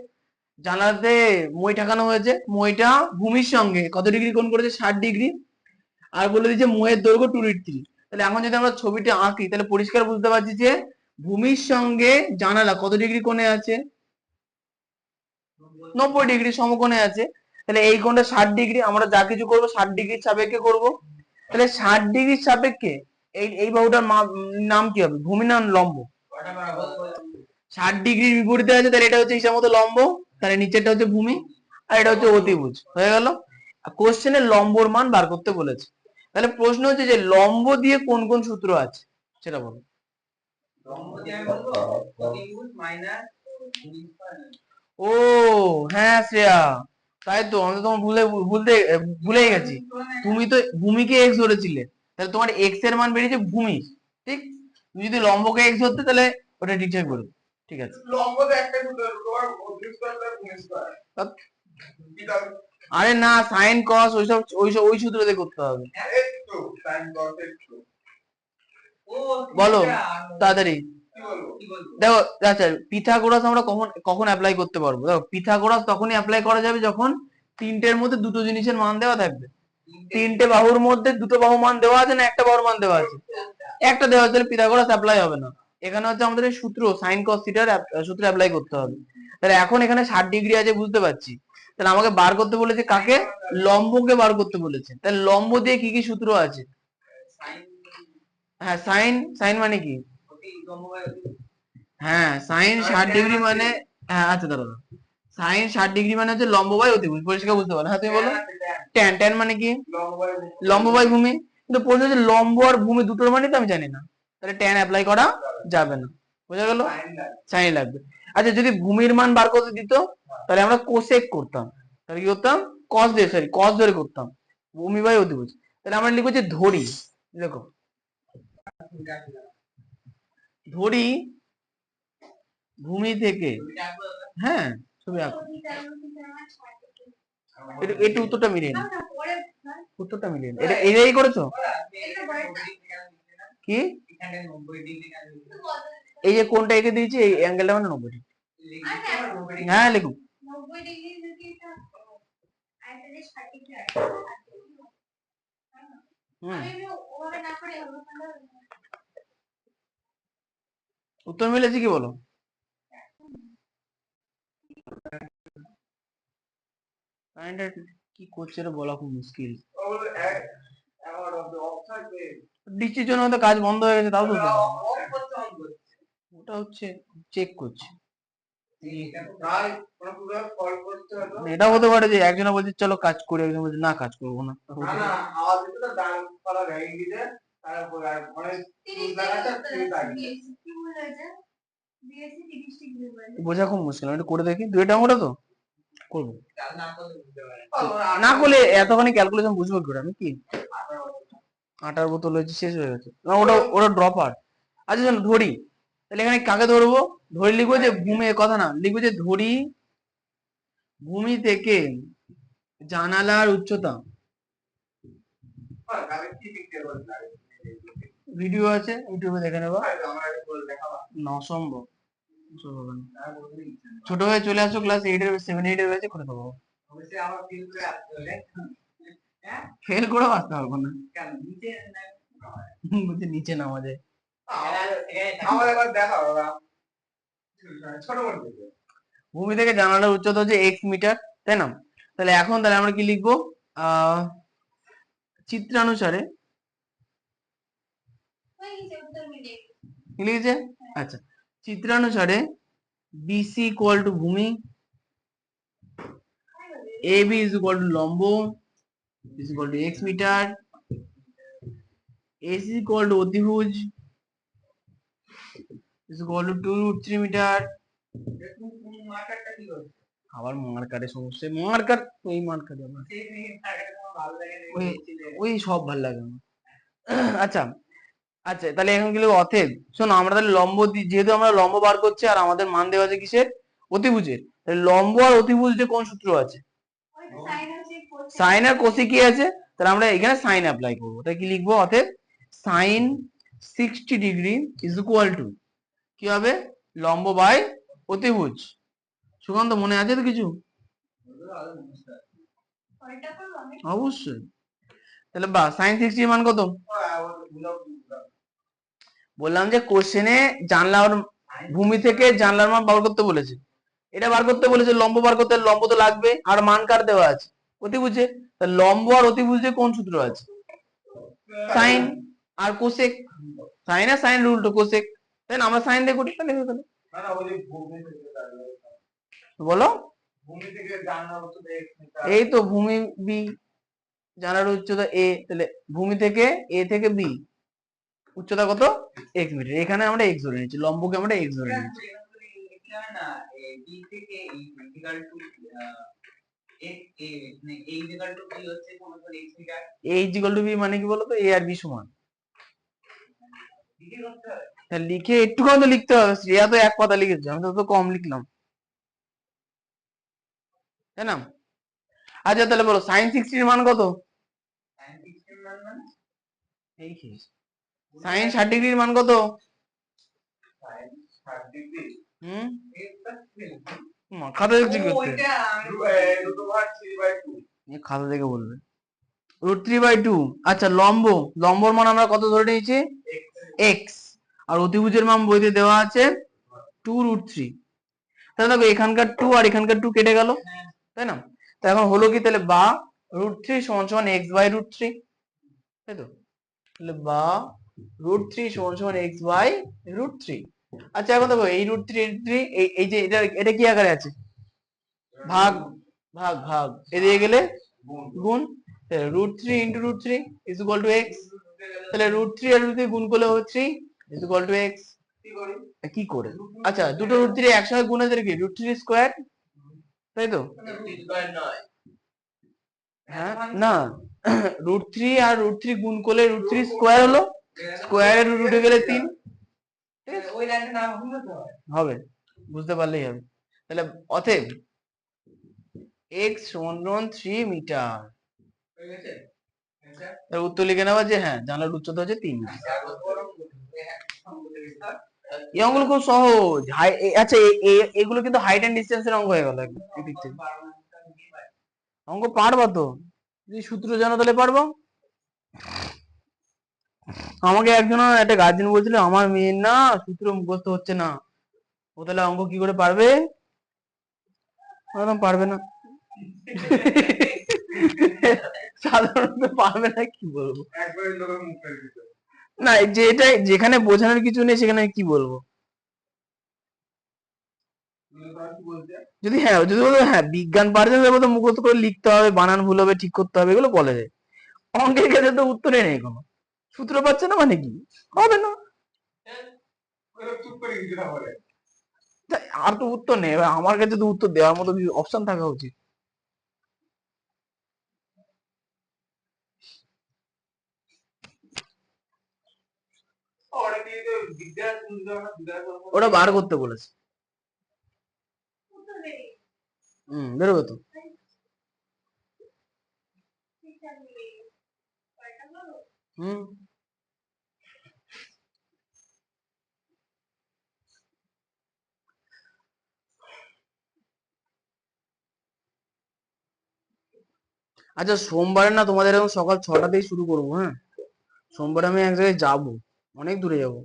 জানালাতে মই ঠাকানো হয়েছে, মইটা ভূমির সঙ্গে কত ডিগ্রি কোণ করেছে? 60 ডিগ্রি। আর বলে দিচ্ছে মইয়ের দৈর্ঘ্য 2√3। তাহলে এখন যদি আমরা ছবিটা আঁকি তাহলে পরিষ্কার বুঝতে পারছি যে ভূমির সঙ্গে জানালা কত ডিগ্রি কোণে আছে? 90 ডিগ্রি সমকোণে আছে। তাহলে এই কোণটা 60 ডিগ্রি, আমরা যা কিছু করবো 60 ডিগ্রির সাপেক্ষে করব। তাহলে 60 ডিগ্রির সাপেক্ষে এই এই বাহুটার নাম কি হবে? ভূমি না লম্ব? 60 ডিগ্রির বিপরীতে আছে, তাহলে এটা হচ্ছে হিসাব মতো লম্ব, তাহলে নিচেরটা হচ্ছে ভূমি, আর এটা হচ্ছে অতিভুজ। হয়ে গেল। কোশ্চেনে লম্বর মান বার করতে বলেছে। তাহলে প্রশ্ন হচ্ছে যে লম্ব দিয়ে কোন কোন সূত্র আছে সেটা বলো। লম্ব দিয়ে আমি বলবো অতিভুজ মাইনাস ভূমি স্কয়ার। ও হ্যাঁ শ্রেয়া, তাই তো আমি তো তোমার ভুলেই গেছি। তুমি তো ভূমিকে এক্স ধরেছিলে, তাহলে তোমার এক্স এর মান বেরিয়েছে ভূমি, ঠিক? তুমি যদি লম্বকে এক্স ধরতে তাহলে ওটা ঠিকঠাক বলবে। ঠিক আছে, লম্বতে একটা সূত্র তোমার অতিরিক্ত একটা ভূমি স্কয়ার। তা কি দাও? আরে না, সাইন কস ওই সূত্র দিয়ে করতে হবে। একটু সাইন কস একটু ও বলো এটা, তাড়াতাড়ি। কি বলবো? কি বলবো? দেখো আচ্ছা, পিথাগোরাস আমরা কখন কখন অ্যাপ্লাই করতে পারবো? দেখো পিথাগোরাস তখনই অ্যাপ্লাই করা যাবে যখন তিনটের মধ্যে দুটো জিনিসের মান দেওয়া থাকবে। তিনটে বাহুর মধ্যে দুটো বাহু মান দেওয়া আছে না একটা বাহুর মান দেওয়া আছে? একটা দেওয়া আছে, তাহলে পিথাগোরাস অ্যাপ্লাই হবে না। এখানে হচ্ছে আমাদের এই সূত্র সাইন কস থিটার সূত্র অ্যাপ্লাই করতে হবে। তাহলে এখন এখানে 60 ডিগ্রি আছে বুঝতে পারছি, তাহলে আমাকে বার করতে বলেছে কাকে? লম্বকে বার করতে বলেছে। তাহলে লম্ব দিয়ে কি কি সূত্র আছে? সাইন হ্যাঁ সাইন, সাইন মানে কি? অতি সমবায় অতি হ্যাঁ সাইন 60 ডিগ্রি মানে, হ্যাঁ আচ্ছা দাঁড়াও, সাইন 60 ডিগ্রি মানে হচ্ছে লম্ব বাই অতিভুজ, পরিষ্কার বুঝতে পারো? হ্যাঁ তুমি বলো। ট্যান, ট্যান মানে কি? লম্বায় লম্ব বাই ভূমি। কিন্তু প্রশ্ন হচ্ছে লম্ব আর ভূমি দুটোর মানে তো আমি জানি না, তাহলে ট্যান অ্যাপ্লাই করা যাবে না। বোঝা গেল? সাইন লাগে। সাইন লাগবে। আচ্ছা যদি ভূমির মান বার করতে দিত তাহলে আমরা কোসেক করতাম, তাহলে কি করতাম? কস দিয়ে, সরি কস ধরে করতাম, ভূমি বাই অতিভুজ। তাহলে আমরা লিখবো যে ধরি, দেখো ধরি ভূমি থেকে, হ্যাঁ ছবি আঁকো, একটু উত্তরটা মিলিয়ে নি, উত্তরটা মিলিয়ে নি। এটা এটাই করেছো কি? এখানে 90 ডিগ্রি এই যে কোনটা এঁকে দিয়েছি এই অ্যাঙ্গেলটা মানে 90 ডিগ্রি। হ্যাঁ লিখুন। 90 ডিগ্রি যদি এটা আরেকটা যে 60 ডিগ্রি আছে, হুম, আমি ওভাবে না করে হবে তাহলে উত্তর মিলেছে কি বলো? কারেন্টটা কি করছে এটা বলা খুব মুশকিল। ও বলে আমার অফসাইড বৃষ্টির জন্য হয়তো কাজ বন্ধ হয়ে গেছে, তাও তো হতে পারে। অফ করতে অন করতে ওটা হচ্ছে চেক করছে। এটা তো প্রায় পুরো কল করতে হলো। এটাও হতে পারে যে একজনে বলছে চলো কাজ করি, একজন বলছে না কাজ করবো না। না না আওয়াজ দিতে তো ডান পালা ভেঙে গিয়ে তারপর আর মানে 30 লাগাটা ডিগ্রি ঠিক আছে। কি ভুল হয়েছে? দিয়েছি 30 ডিগ্রি বলে। বোঝা খুব মুশকিল, আমি একটু করে দেখি। দুইটা অঙ্কটা তো করবো, চাল না করলে বুঝতে পারে না করলে এতখানি ক্যালকুলেশন বুঝবো কি করে আমি? কি আটার বোতল হয়েছে, শেষ হয়ে গেছে না, ওটা ওটা ড্রপ আট। আচ্ছা চলো ধরি, তাহলে এখানে কাকে ধরবো? ধরি লিখবো যে ভূমি, কথা না লিখবো যে ধরি ভূমি থেকে জানালার উচ্চতা, আমি কি লিখতে বলছি ভিডিও আছে ইউটিউবে দেখে নেবো। আমার একটা বল দেখাবা। না অসম্ভব, সম্ভব হবে না। না বলতে ইচ্ছে নেই। ছোট হয়ে চলে আসো, ক্লাস 7 8 এর ব্যাচে করে দেবো। অবশ্যই আমার ফিল করে আসতে হবে হ্যাঁ ফেল করেও আসতে পারবো না, কেন নিচে না বলছে নিচে নামা যায়। আমার একবার দেখাও বাবা। ছোট করে দিতে। ভূমি থেকে জানালার উচ্চতা হচ্ছে x মিটার, তাই না? তাহলে এখন তাহলে আমরা কি লিখবো? চিত্রানুসারে ওই যে উত্তর মিলে কি লিখেছে? আচ্ছা, চিত্রানুসারে বিসি ইকুয়াল টু ভূমি, AB is equal to লম্ব is equal to x metre, AC is equal to অতিভুজ is equal to 2√3 মিটার। মার্কারটা কি করছে আবার মার্কারে সমস্যা, মার্কার ওই মার্কার আমার সেই মার্কারটা আমার ভালো লাগে না ওই ওই সব ভালো লাগে আমার। আচ্ছা আচ্ছা তাহলে এখন কি লিখবো? অতএব শোনো, আমরা তাহলে লম্ব যেহেতু আমরা লম্ব বার করছি আর আমাদের মান দেওয়া আছে কিসের? অতিভুজের, তাহলে লম্ব আর অতিভুজে কোন সূত্র আছে? ওই তো সাইন আছে কোসেক সাইন আর কোসেক কি আছে? তাহলে আমরা এখানে সাইন অ্যাপ্লাই করবো। তাই কি লিখবো? অতএব sine 60 degree is equal to কি হবে? লম্ব বাই অতিভুজ। সুকান্ত মনে আছে তো কিছু? পরেরটা করব আমি অবশ্যই। তাহলে বা সাইন 60 মান কত? বললাম যে কোশ্চেনে জানলার ভূমি থেকে জানলার মান বার করতে বলেছে, এটা বার করতে বলেছে, লম্ব বার করতে, লম্ব তো লাগবে, আর মান কার দেওয়া আছে? অতিভুজে। তা লম্ব আর অতিভুজে কোন সূত্র আছে? সাইন আর কোসেক, সাইন আর সাইন উল্টো কোসেক, তাই না? আমরা সাইন দিয়ে করি, তাহলে হয়ে গেল। না না ওই যে ভূমি থেকে দাঁড়ালো। বলো ভূমি থেকে জানা হচ্ছে x মিটার। এই তো ভূমি বি, জানার উচ্চতা এ, তাহলে ভূমি থেকে এ থেকে বি উচ্চতা কত? x metre. এখানে আমরা x ধরে নিচ্ছি, লম্বকে আমরা x ধরে নিচ্ছি। না বি থেকে ইকুয়াল টু এক্স এ মানে এই ইকুয়াল টু কি হচ্ছে কোন কোন x metre a equal to b মানে কি বলতো? a আর b সমান। লিখে করতে হবে তাহলে লিখে একটুখানি তো লিখতে হবে, শ্রেয়া তো এক পাতা লিখেছে, আমি তো কম লিখলাম, তাই না? আচ্ছা তাহলে বলো সাইন 60 এর মান কত? sin 60 মানে এই কি সাইন 60 ডিগ্রির মান কত? sin 60 ডিগ্রি হুম এটা কি খাতা দেখছি ও করতে ওইটা √3/2 খাতা দেখে বলবে √3/2। আচ্ছা লম্ব, লম্বর মান আমরা কত ধরে নিয়েছি? x। আর অতিভুজের মান বইতে দেওয়া আছে 2√3। তাহলে দেখো এখানকার 2 আর এখানকার 2 কেটে গেল, তাই না? তো এখন হলো কি তাহলে বা √3 সমান সমান x/√3, তাই তো? তাহলে বা √3 সমান সমান x/√3। আচ্ছা এখন দেখো এই √3 এই যে এটা কি আকারে আছে? ভাগ ভাগ ভাগ এদিকে গেলে গুণ। √3 into √3 is equal two x. তাহলে √3 আর √3 গুণ করলে হবে 3 ইজ ইকুয়াল টু এক্স। কি করে? আচ্ছা দুটো √3 একসঙ্গে গুণ হয়ে কি √3 স্কয়ার, তাই তো? হ্যাঁ না √3 আর √3 গুণ করলে √3 স্কয়ার হলো, স্কয়ারের রুট উঠে গেলে 3, ঠিক আছে? ওই লাইনটা না হলে তো হবে, বুঝতে পারলেই হবে। তাহলে অতএব x সমান সমান 3 মিটার। হয়ে গেছে তার উত্তর লিখে নেওয়া যে হ্যাঁ জানলার উচ্চতা হচ্ছে 3 মিটার। এই অঙ্কগুলো খুব সহজ। আচ্ছা এগুলো কিন্তু হাইট এন্ড ডিসটেন্সের অঙ্ক হয়ে গেল এদিক থেকে। অঙ্ক পারবা তো, যদি সূত্র জানো তাহলে পারবো। আমাকে একজন একটা গার্জেন বলছিল আমার মেয়ের না সূত্র মুখস্থ হচ্ছে না, ও তাহলে অঙ্ক কি করে পারবে? একদম পারবে না সাধারণত পারবে না, কি বলবো? একবারই লোকের মুখের ভিতর না যে এটা যেখানে বোঝানোর কিছু নেই সেখানে কি বলবো? কি বলছে যদি হ্যাঁ যদি বলো হ্যাঁ বিজ্ঞান পারছে তো মুখস্থ করে লিখতে হবে, বানান ভুল হবে, ঠিক করতে হবে, এগুলো বলে যায়। অঙ্কের ক্ষেত্রে তো উত্তরে নেই কোনো, সূত্র পাচ্ছে না মানে কি হবে না। চুপ করে কিছু না বলে আর তো উত্তর নেই, এবার আমার কাছে তো উত্তর দেওয়ার মতো অপশন থাকা উচিত। অনেকে তো জিজ্ঞাসা শুনতে হবে না জিজ্ঞাসা ওটা বার করতে বলেছে। বেরোবে তো। হুম আচ্ছা সোমবারে না তোমাদের এখন সকাল 6টাতেই শুরু করবো, হ্যাঁ? সোমবার আমি এক জায়গায় যাবো, অনেক দূরে যাবো,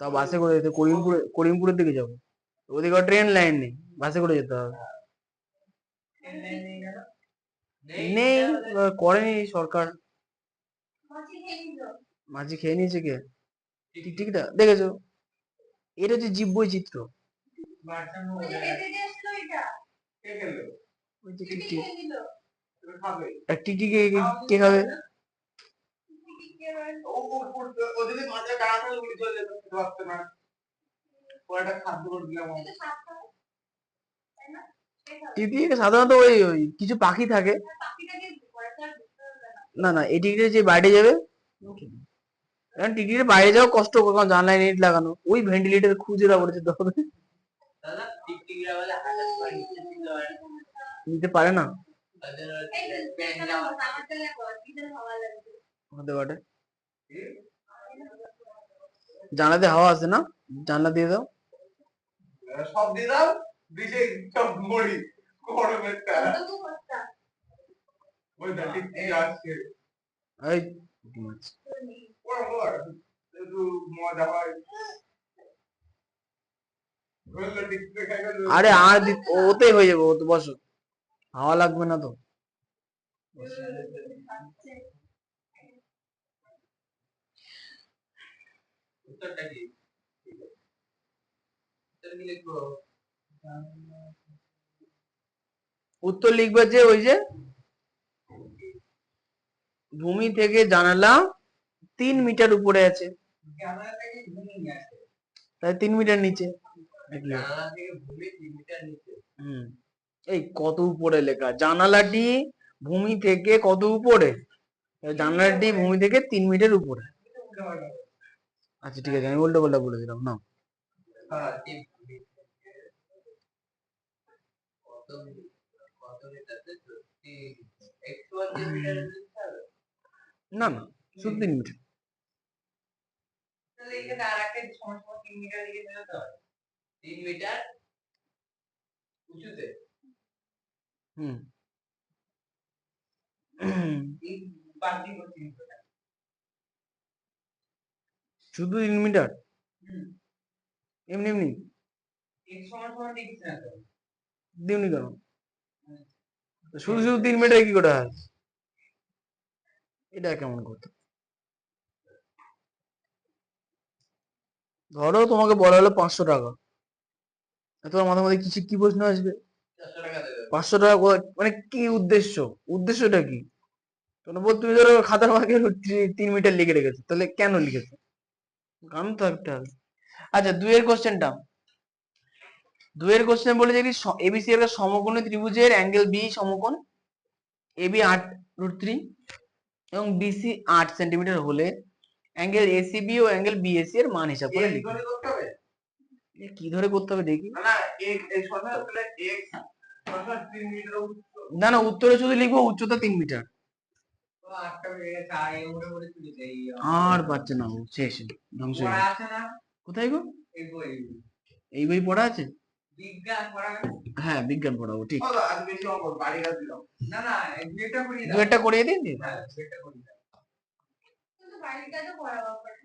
তা বাসে করে যেতে, করিমপুরের দিকে যাবো। ওদিকে ট্রেন লাইন নেই, বাসে করে যেতে হবে। নেই করেনি সরকার। মাঝি খেয়ে নিয়েছে কে? টিকটিকিটা দেখেছো? এটা হচ্ছে জীব বৈচিত্র্য। কে খেললো ওই যে টিকটিক, খাবে আর টিকটিকি কে খাবে? ও যদি মাঝে দাঁড়াতে উড়ে চলে যেত ধরতে না ও একটা খাদ্য করে দিলাম টিকটিকি সাধারণত ওই ওই কিছু পাখি থাকে। না না এই টিকটিকি যে বাইরে যাবে, কারণ টিকটিকির বাইরে যাওয়া কষ্ট, কারণ জানলায় নেট লাগানো, ওই ভেন্টিলেটর খুঁজে তারপরে যেতে হবে। দাদা টিকটিকিরা বলে হঠাৎ করে নিচে দিতে পারে নিতে পারে না, তাদের হতে পারে। জানলাতে হাওয়া আছে না, জানলা দিয়ে দাও। সব দিয়ে দাও দিছে সব মরি গরমের তারা ওই দা টিকটি আসছে এই ওর একটু মজা হয় বললো টিকটি খাই আরে আর ওতেই হয়ে যাবে, ও তো বসো, হাওয়া লাগবে না তো। উত্তরটা কি উত্তর কি লিখবো উত্তর লিখবে যে ওই যে ভূমি থেকে জানালা 3 মিটার উপরে আছে, জানালা থেকে ভূমি আছে তাই 3 মিটার নিচে। জানালা থেকে ভূমি 3 মিটার নিচে হুম এই কত উপরে লেখা, জানালাটি ভূমি থেকে কত উপরে? জানালাটি ভূমি থেকে 3 মিটার উপরে। আচ্ছা ঠিক আছে, আমি উল্টো পাল্টা বলে দিলাম না। হ্যাঁ ঠিক কত কত মিটার একটু আর 3 মিটার দিতে হবে। না না, শুধু 3 মিটার। তাহলে এখানে আর একটা সমস্যা 3 মিটার লিখে দিলে তো হয়। 3 মিটার উঁচুতে হুম এই পার্টি করছি। শুধু 3 মিটার, হুম এমনি এমনি এই সমান লিখছি না তো। দিওনি কেন? শুধু শুধু 3 মিটার কি করে হয়? এটা কেমন কথা? ধরো তোমাকে বলা হলো 500 টাকা, তোমার মাথার মধ্যে কিছু কি প্রশ্ন আসবে? 400 টাকা দেবে। 500 টাকা মানে কি উদ্দেশ্য? উদ্দেশ্যটা কি? তুমি ধরো খাতার মার্কে 3 মিটার লিখে রেখেছো, তাহলে কেন লিখেছো? কারণ তো একটা। আচ্ছা, 2 এর কোশ্চেনটা, 2 এর কোশ্চেন বলেছে কি এবিসি এর সমকোণী ত্রিভুজের অ্যাঙ্গেল বি সমকোণ এবি 8√3 এবং বিসি 8 সেন্টিমিটার হলে অ্যাঙ্গেল এসিবি ও অ্যাঙ্গেল বিএসি এর মান হিসাব করে X লিখুন। ধরে করতে হবে? কি ধরে করতে হবে দেখি। না এই সরকার তাহলে x সরকার 3 মিটার না না, উত্তরে শুধু লিখবো উচ্চতা 3 মিটার। তো 8টা বেড়ে গেছে আর এই মোটামুটি চলে যাই। আর পাচ্ছে না, ও শেষ, ধ্বংস হয়ে পড়া গেছে। আছে না কোথায় গো? এই বই এই বই পড়া আছে? বিজ্ঞান পড়াবে না? হ্যাঁ, বিজ্ঞান পড়াবো, ঠিক। ও আজ বেশি অঙ্ক বাড়ি কাজ দিলাম। না না এই দুইটা করিয়ে দাও। 2 করিয়ে দিন। হ্যাঁ দুইটা করিয়ে দাও। কিন্তু বাড়ির কাজও করাবো পারে।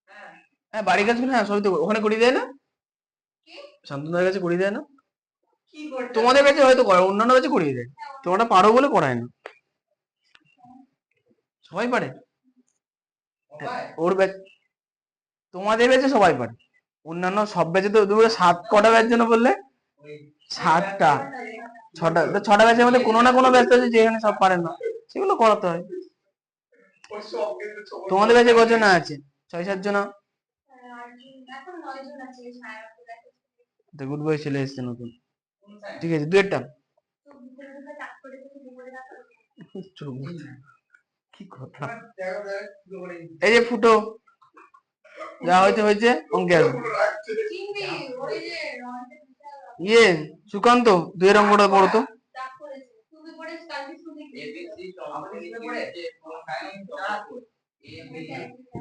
হ্যাঁ হ্যাঁ, বাড়ির কাজগুলো হ্যাঁ সবই তো ওখানে করিয়ে দেয় না? কি? শান্তনুদার কাছে করিয়ে দেয় না? কি করতে তোমাদের কাছে হয়তো করে, অন্যান্য কাছে করিয়ে দেয়, তোমরা পারো বলে করায় না। সবাই পারে সবাই? ওর ব্যাচ, তোমাদের ব্যাচে সবাই পারে, অন্যান্য সব ব্যাচে তো তুমি 7 কটা ব্যাচ জন্য বললে? ওই 7টা, 6টা ব্যাচের মধ্যে কোনো না কোনো ব্যাচ আছে যেখানে সব পারে না, সেগুলো করাতে হয়। ওই সব কিন্তু ছোট তোমাদের ব্যাচে কজন আছে? 6-7 জন। আর এখন 9 জন আছে সারা রাত। গুড বয় ছেলে এসছে নতুন। কোন সাইড ঠিক আছে, 2টা। তো ভিতরে ভিতরে টাক করে কিছু করে রাখা। কি কথা? দেখো শুরু করে এই যে ফুটো, যা হয়েছে হয়েছে, অঙ্কে আসবে। চিনবি ওই যে রনদের ইয়ে সুকান্ত, 2 এর অঙ্কটা পড়ো তো। টাক করেছে তুমি পড়ে কালকে শুনে কি এবিসি আমাদের কি পড়ে যে সাইন না কর এবি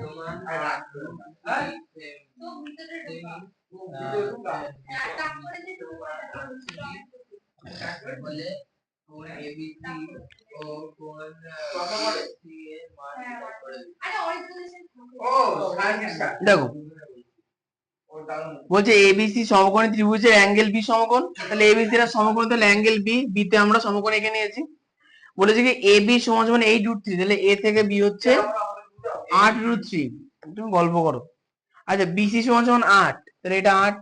সমান আর রাখ হ্যাঁ তো ভিতরে ঢোকা টাক করে যে বলে কোন এবিসি ও কোন সি এর মান নির্ণয় করে আরে অরিজিনাল ও সাইন্টিস্ট দেখো ও দারুণ বলছে এবিসি সমকোণী ত্রিভুজের অ্যাঙ্গেল বি সমকোণ, তাহলে এবিসি এর সমকোণ, তাহলে অ্যাঙ্গেল বি, বি তে আমরা সমকোণ এঁকে নিয়েছি। বলেছে কি এবি সমান সমান 8√3, তাহলে এ থেকে বি হচ্ছে 8√3। তুমি গল্প করো। আচ্ছা, বিসি সমান সমান 8, তাহলে এটা 8।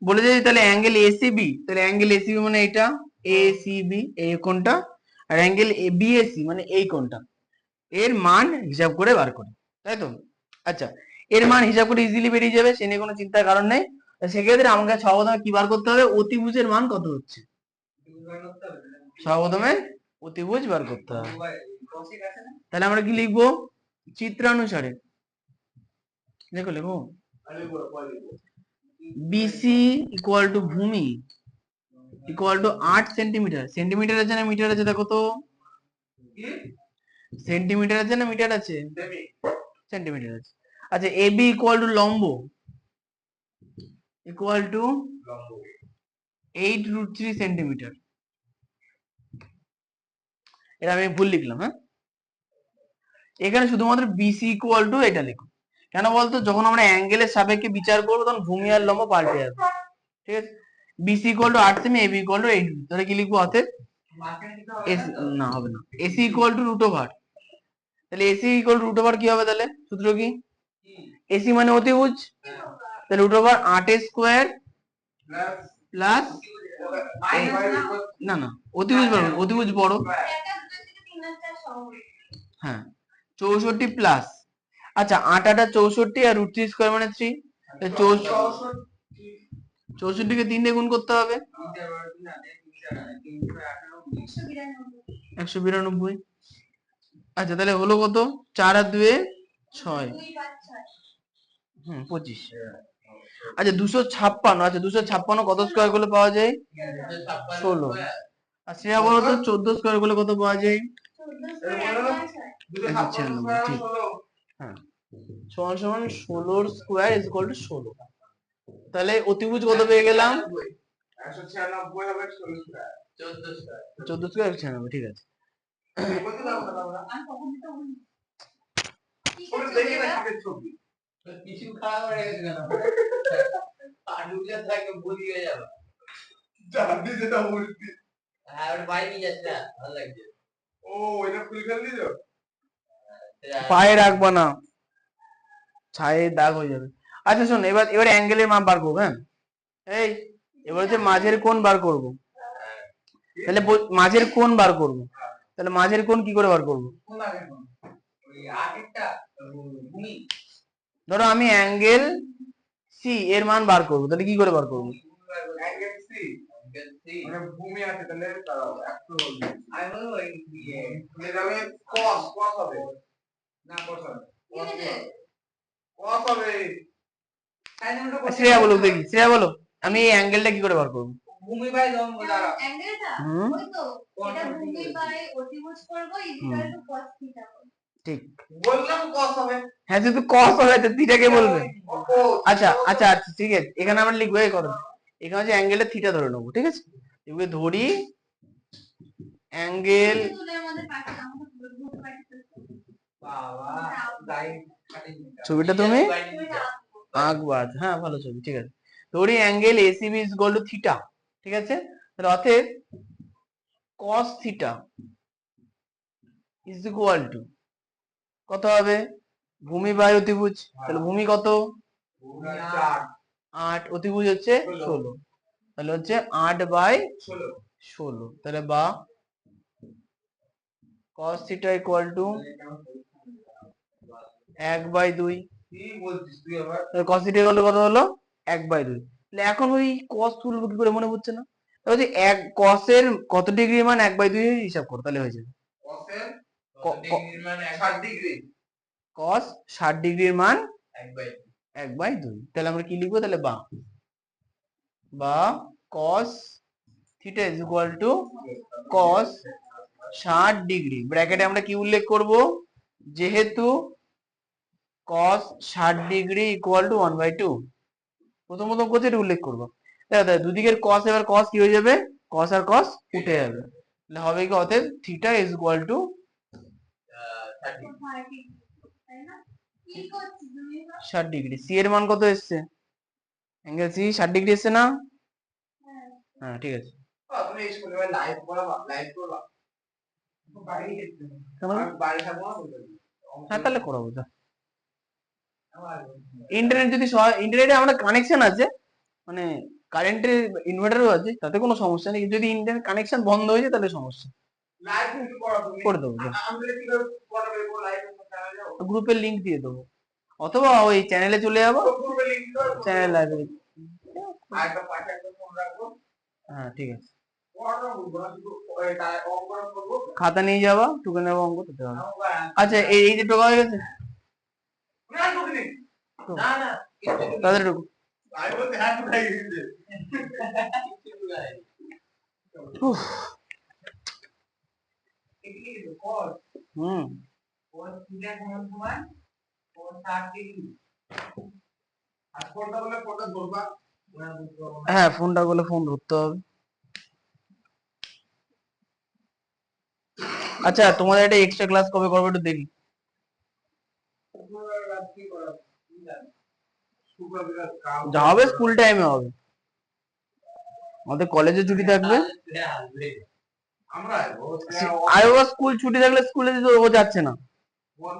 বলেছে যে তাহলে অ্যাঙ্গেল এসিবি, তাহলে অ্যাঙ্গেল এসিবি মানে এটা এসিবি এই কোণটা, আর অ্যাঙ্গেল বিএসি মানে এই কোণটা, এর মান হিসাব করে বার করি, তাই তো? আচ্ছা, এর মান হিসাব করে ইজিলি বেরিয়ে যাবে, সে নিয়ে কোনো চিন্তার কারণ নেই। সেক্ষেত্রে আমাকে সর্বপ্রথমে কি বার করতে হবে? অতিভুজের মান কত হচ্ছে, সর্বপ্রথমে অতিভুজ বার করতে হবে। তাহলে আমরা কি লিখবো? চিত্রানুসারে লেখো লেখো, বিসি ইকুয়াল টু ভূমি ইকুয়াল টু 8 সেন্টিমিটার। সেন্টিমিটার আছে না মিটার আছে? দেখো তো, সেন্টিমিটার আছে না মিটার আছে? সেন্টিমিটার আছে। আচ্ছা, এবি ইকুয়াল টু লম্ব ইকুয়াল টু 8√3 সেন্টিমিটার। এটা আমি ভুল লিখলাম, হ্যাঁ। এখানে শুধুমাত্র বিসি ইকুয়াল টু এটা লিখো, কেন বলতো? যখন আমরা অ্যাঙ্গেলের সাপেক্ষে বিচার করবো তখন ভূমি আর লম্ব পাল্টে যাবে, ঠিক আছে? বিসি ইকুয়াল টু 8 সেমি, এবি ইকুয়াল টু 8, তাহলে কি লিখবো অতএব? না হবে না, AC equal to root over, তাহলে AC equal to root over কি হবে তাহলে? সূত্র কি? এসি মানে অতিভুজ, তাহলে রুট ওভার 8 স্কোয়ার প্লাস, না না অতিভুজ বড়, অতিভুজ বড়, একটা দুটো থেকে 3 আর 4 সহজ হ্যাঁ 64 প্লাস, আচ্ছা 8 8 64 আর √3 স্কোয়ার মানে 3, 64 কে 3 দিয়ে গুণ করতে হবে, 192। আচ্ছা তাহলে হলো কত? 4 আর 2 6, 25। আচ্ছা 256, আচ্ছা 256 কত স্কোয়ার করলে পাওয়া যায়? 16। আর শ্রেয়া বলো তো 14 স্কোয়ার করলে কত পাওয়া যায়? 14 স্কয়ার 1 হয়। 196, ঠিক। হ্যাঁ, সমান সমান 16 স্কোয়ার ইজ ইকুয়াল টু 16। তাহলে অতিভুজ কত পেয়ে গেলাম? 196 হবে 16 স্কয়ার 14 স্কয়ার 14 স্কোয়ার 196, ঠিক আছে। বলতে দাও না আমরা আর কখন দিতে হবে? ওরে দেখি না কিসের ছবি কিছু খারাপ হয়ে গেছে কেন? আলুটা থাকে ভুলি হয়ে যাবে। জানি যেটা বলছি হ্যাঁ ওটা বাইরে নিয়ে যাচ্ছে না, ভালো লাগছে। ও এটা ফুল ফেল দিছো পায়ে রাখবা না, ছায়ে দাগ হয়ে যাবে। আচ্ছা শোন, এবার অ্যাঙ্গেলের মাপ বার করবো। হ্যাঁ, এই এবার হচ্ছে মাঝের কোণ বার করব। তাহলে মাঝের কোণ বার করব, তাহলে মাঝের কোণ কি করে বার করব? কোন আগে কোন ওই আগেরটা ভূমি ধরো আমি অ্যাঙ্গেল সি এর মান বার করব, তাহলে কি করে বার করব? অ্যাঙ্গেল সি মানে ভূমি আছে তাহলে দাঁড়াও একটু আমি বলবো মানে যাবে cos হবে না করতে কি হয়েছে? cos হবে তাই না ওটা শ্রেয়া বলো দেখি, শ্রেয়া বলো আমি এই অ্যাঙ্গেলটা কি করে বার করব? ভূমি বাই দম দাঁড়া অ্যাঙ্গেলটা হুম। ওই তো এটা ভূমি বাই অতিভুজ করব ইকুয়াল টু cos থিটা। ঠিক, বললাম cos হবে হ্যাঁ যদি cos হয় তো থিটাকে বলবে। ও আচ্ছা আচ্ছা আচ্ছা, ঠিক আছে, এখানে আমরা লিখবো এই করো, এখানে হচ্ছে অ্যাঙ্গেলটা থিটা ধরে নেবো, ঠিক আছে। এগুলো ধরি অ্যাঙ্গেল তুলে আমাদের পাশে আমাদের গ্রুপ পাঠিয়ে বাবা গাই কাটে ছবিটা তুমি আঁকবাদ, হ্যাঁ ভালো ছবি, ঠিক আছে। ধরি angle ACB is equal two theta, ঠিক আছে। তাহলে অতএব cos theta is equal two কত হবে? ভূমি বাই অতিভুজ, তাহলে ভূমি কত? 4 8, অতিভুজ হচ্ছে 16, তাহলে হচ্ছে 8 বাই 16, তাহলে বা cos থিটা ইকুয়াল টু 1/2। কি বলছিস তুই আবার তাহলে cos থিটা ইকুয়াল টু কত হলো? 1/2। তাহলে এখন ওই cos তুলবো কি করে মনে পড়ছে না? তাহলে হচ্ছে এক cos এর কত ডিগ্রি মান 1/2 হিসাব করো, তাহলে হয়ে যাবে। cos এর ক- ক- ডিগ্রির মানে 60 ডিগ্রি cos 60 ডিগ্রির মান 1/2 1/2, তাহলে আমরা কি লিখবো? তাহলে বা cos theta is equal to cos 60 degree, ব্র্যাকেটে আমরা কি উল্লেখ করব? যেহেতু cos 60 ডিগ্রি ইকুয়াল টু 1/2, প্রথমত কোথায় এটা উল্লেখ করবো? দেখো দুদিকের cos, এবার cos কি হয়ে যাবে? cos আর cos উঠে যাবে, তাহলে হবে কি? অতএব থিটা ইজ ইকুয়াল টু তাই না? কি করছিস তুমি? 60 ডিগ্রি। সি এর মান কত এসছে? অ্যাঙ্গেল সি 60 ডিগ্রি এসছে না? হ্যাঁ ঠিক আছে। তুমি স্কুলে লাইভ করবা বাড়ি গেছি কেন? আমি বাড়ি থাকবো না বলতে হ্যাঁ তাহলে করাবো যা। ইন্টারনেট যদি ইন্টারনেটে আমাদের কানেকশন আছে, মানে কারেন্টের ইনভার্টারও আছে, তাতে কোনো সমস্যা নেই। যদি ইন্টারনেট কানেকশন বন্ধ হয়ে যায় তাহলে সমস্যা। লাইভ কিন্তু করা তুমি করে দেবো, আমি কি করে করাবে লাইভ চ্যানেলে যাবো গ্রুপের লিংক দিয়ে দেবো, অথবা ওই চ্যানেলে চলে যাবো, গ্রুপে লিংক দাও চ্যানেল লাইব্রেরি। আর একটা পাশে একটা ফোন রাখবো হ্যাঁ ঠিক আছে, পড়ানো বলবো না শুধু এটা অঙ্কন করবো খাতা নিয়ে যাবা, টুকে নেবো, অঙ্ক দিতে হবে। আচ্ছা এই যে টোকা হয়ে গেছে, না ঢুকিনি না না তাদের ঢুকু। আমি বলতে হ্যাঁ ঢুকাই গেছে উফ, এদিকে তো কর হুম কোন থিটা সমান সমান কোন 60 ডিগ্রি আর ফোনটা বলে ফোনটা ধরবা হ্যাঁ ফোনটা বলে ফোন ধরতে হবে। আচ্ছা তোমাদের একটা এক্সট্রা ক্লাস কবে করবে একটু দেখি। কি করা শুক্রবার বিরাট কাম যা হবে স্কুল টাইমে হবে, আমাদের কলেজে ছুটি থাকবে। আমরা আর ও স্কুল ছুটি থাকলে স্কুলে ও যাচ্ছে না,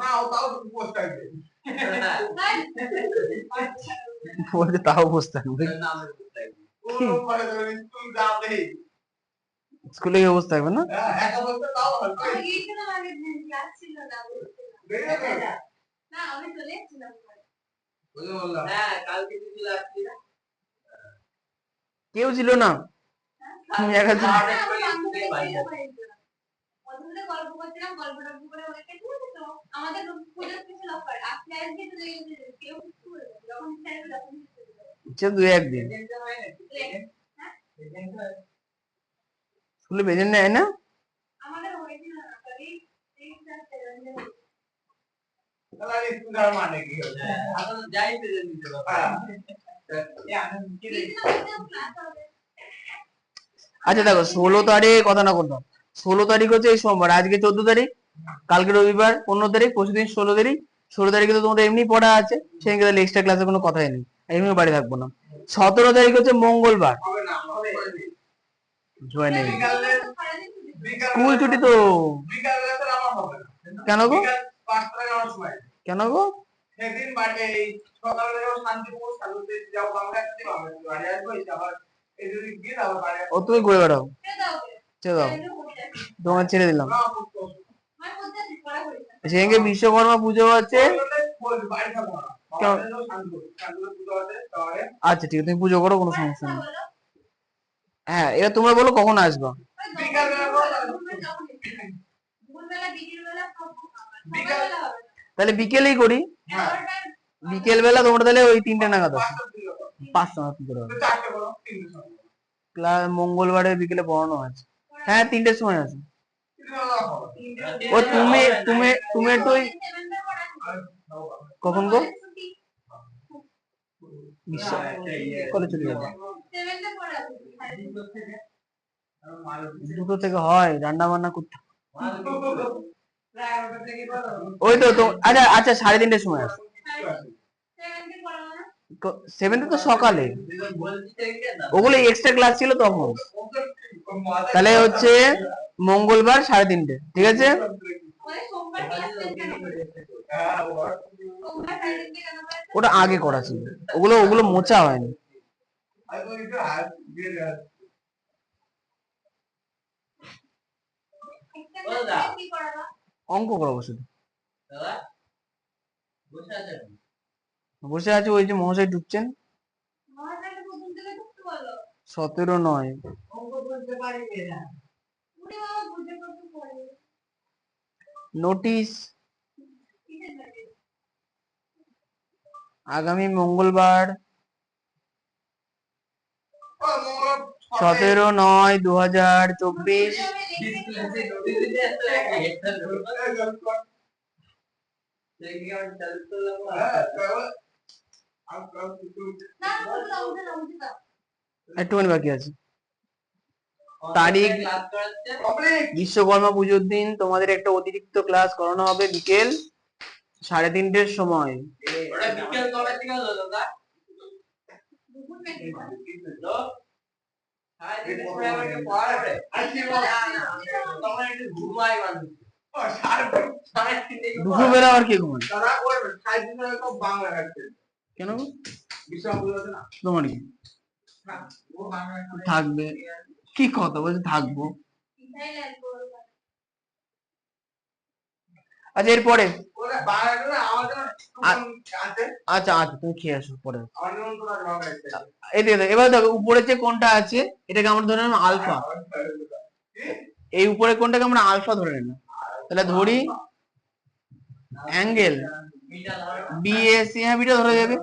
না ও তাও পোস্ট আসবে বলছে তাও বসতে থাকবে, ও মানে স্কুল যাবে স্কুলে গিয়ে বসে থাকবে না। এক অবস্থা তাও ভালো আমি গিয়েছিলাম আগের দিন, ক্লাস ছিল না, বলছিলাম। না আমি চলে এসেছিলাম ঘরে। বুঝে বললাম হ্যাঁ কালকে তুই চলে আসছিস না কেউ ছিল না, তুমি একা ছিলে। আমার বান্ধবীদের সাথে হয়েছিল। প্রথমে গল্প করছিলাম, গল্প টল্প করে অনেকটা ঠিক আছে তো আমাদের স্কুলের কিছু লকার আসলে আসবে তো কেউ কিছু বলবে না। যখন ইচ্ছা হবে তখন কিছু বলবে। সে দু একদিন, প্রেজেন্ট হয় না প্রেজেন্ট হ্যাঁ? প্রেজেন্ট হয় স্কুলে বেজে নেয় না? আমাদের হয়েছিল না তবে 6 আর 7 এর তাহলে স্কুল যাওয়ার মানে কি হচ্ছে? এখন যাই পেয়ে দিতে ক্লাস হবে। আচ্ছা দেখো 16 তারিখ কথা না করতাম, 16 তারিখ হচ্ছে এই সোমবার, আজকে 14 তারিখ, কালকে রবিবার 15 তারিখ, পরশুদিন 16 তারিখ। 16 তারিখে তো তোমাদের এমনি পড়া আছে, সেদিনকে তাহলে এক্সট্রা ক্লাসে কোনো কথাই নেই, এমনিও বাড়ি থাকবো না। 17 তারিখ হচ্ছে মঙ্গলবার, হবে না, হবে না। জয় নেই, বিকালে স্কুল ছুটি তো। বিকালে তো আমার হবে না। কেন গো? বিকাল 5টা যাওয়ার সময়। কেন গো? সেদিন বাড়ি এই সকালে যাবো শান্তিপুর, শান্তিতে যাবো বাংলা থেকে বাড়ি আসবো, এই আবার এই যদি গিয়ে আবার বাড়ি ও তুমি ঘুরে বেড়াও, ছেড়ে দাও ছেড়ে দাও, ছেড়ে দাও তোমাকে ছেড়ে দিলাম। না করতে হবে। মানে কোথায় পড়া হয়েছে সেদিনকে বিশ্বকর্মা পুজো আছে। বলবি বাড়ি থাকবো না। কেন? শান্তিপুর পুজো আছে তাহলে আচ্ছা ঠিক আছে, তুমি পুজো করো, কোনো সমস্যা নেই। হ্যাঁ, এবার তোমরা বলো কখন আসবা। বিকালবেলা দুপুরবেলা বিকেলবেলা বিকাল- সকালবেলা হবে তাহলে বিকেলেই করি, হ্যাঁ। বিকেল বেলা তোমরা তাহলে ওই 3টে নাগাদ আসো। 5টা দিলো। 5টা নাগাদ কি করে হবে? 4টে করো, 3টে সময়। ক্লাস মঙ্গলবারে বিকেলে পড়ানো আছে। হ্যাঁ 3টের সময় আছে। 3টে হবে। ও তুমি একটু ওই কখন গো বিশ্ব কলেজ চলে যাবে, 2টো থেকে হয়, রান্না বান্না করতে। ওই তো আচ্ছা আচ্ছা 3:30-এর সময় আছে। 7তে তো সকালে, ওগুলো এক্সট্রা ক্লাস ছিল তখন। তাহলে হচ্ছে মঙ্গলবার 3:30, ঠিক আছে? ওটা আগে করা ছিল, ওগুলো ওগুলো মোছা হয়নি। অঙ্ক করাবো শুধু, বসে আছে। ওই যে মহাশয় ঢুকছেন, 17-9। নোটিশ আগামী মঙ্গলবার 17-9-2024। একটুখানি বাকি আছে। তারিখ বিশ্বকর্মা পুজোর দিন তোমাদের একটা অতিরিক্ত ক্লাস করানো হবে বিকেল 3:30-এর সময়। দুপুরবেলা আর কি ঘুমান কেন গো? তোমার কি থাকবে? কি কথা বলছে থাকবো? আচ্ছা এরপরে আচ্ছা আচ্ছা তুমি খেয়ে আসো পরে। এই দেখো এবার দেখো উপরে যে কোনটা আছে এটাকে আমরা ধরে নিলাম আলফা, এই উপরে কোনটাকে আমরা আলফা ধরে নিলাম। তাহলে ধরি অ্যাঙ্গেল বিএসি, হ্যাঁ বিটা ধরা যাবে,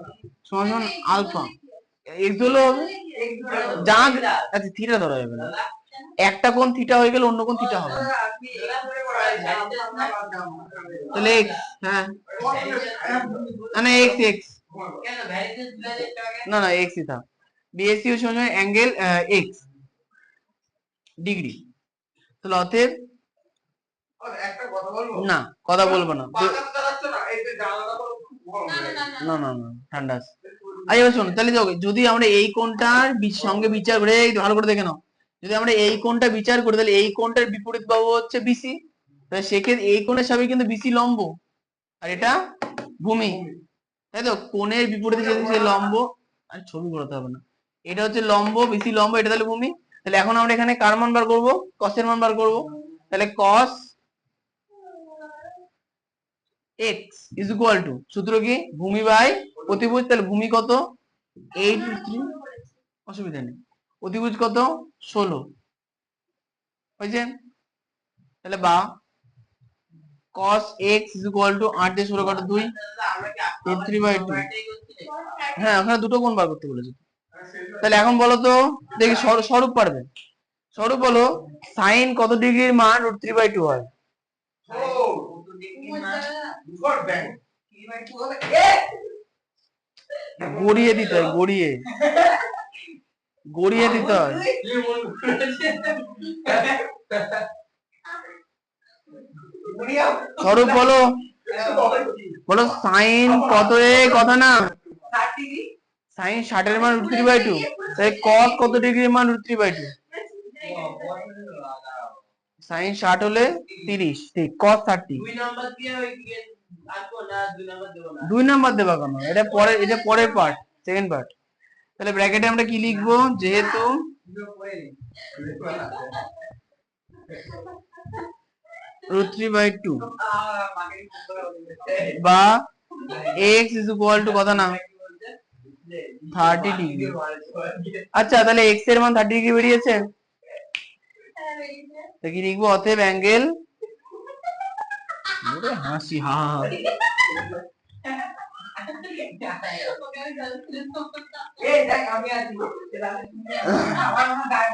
সমান সমান আলফা। এগুলো হবে যা, আচ্ছা থিটা ধরা যাবে না, একটা কোণ থিটা হয়ে গেলে অন্য কোণ থিটা হবে, তাহলে এক্স, হ্যাঁ না এক্স এক্স, না না এক্সই থাক। বিএসসি হচ্ছে অ্যাঙ্গেল এক্স ডিগ্রি। তাহলে অতএব না কথা বলবো না, না না না ঠান্ডা আছে। আচ্ছা এবার শোনো, তাহলে যদি আমরা এই কোণটার সঙ্গে বিচার করে, এই ভালো করে দেখে নাও, যদি আমরা এই কোণটা বিচার করি তাহলে এই কোণটার বিপরীত বাহু হচ্ছে বিসি, তাহলে সেক্ষেত্রে এই কোণের সাপেক্ষে কিন্তু বিসি লম্ব আর এটা ভূমি, তাই তো? কোণের বিপরীতে যদি সে লম্ব, আর ছবি করতে হবে না, এটা হচ্ছে লম্ব, বিসি লম্ব, এটা তাহলে ভূমি। তাহলে এখন আমরা এখানে কার মান বার করবো? কসের মান বার করবো। তাহলে cos x is equal two, সূত্র কি? ভূমি বাই অতিভুজ। তাহলে ভূমি কত? 8, অসুবিধা নেই। অতিভুজ কত? 16 হয়েছে। তাহলে বা cos x is equal to 8 দিয়ে 16 কাটো 2, 3/2। হ্যাঁ ওখানে দুটো কোণ বার করতে বলেছে। তাহলে এখন বলো তো দেখি স্বরূপ পারবে? স্বরূপ বলো সাইন কত ডিগ্রির মান √3/2 হয়? কত ডিগ্রি মান গড ব্যাং 3/2 হবে গড়িয়ে দিতে হয়, গড়িয়ে দিতে হয়। কি মন করেছে স্বরূপ বলো বলো সাইন কত কথা না 60 ডিগ্রি সাইন 60 এর মান √3/2, তাই কস কত ডিগ্রির মান √3/2? সাইন 60 হলে 30, ঠিক, কস 30। 2 নাম্বার দিয়ে ওই দিয়ে আসবো না 2 নাম্বার দেব না 2 নাম্বার দেবা কেন? এটা পরের পার্ট, সেকেন্ড পার্ট। তাহলে ব্র্যাকেটে আমরা কি লিখবো? যেহেতু √3/2 বা x ইজ ইকুয়াল টু কথা না 30 ডিগ্রি। আচ্ছা তাহলে x এর মান 30 ডিগ্রি বেরিয়েছে, তো কি লিখবো? অতএব অ্যাঙ্গেল, হাসি হা হা। এই দেখ আমি আছি আমার মনে গায়ে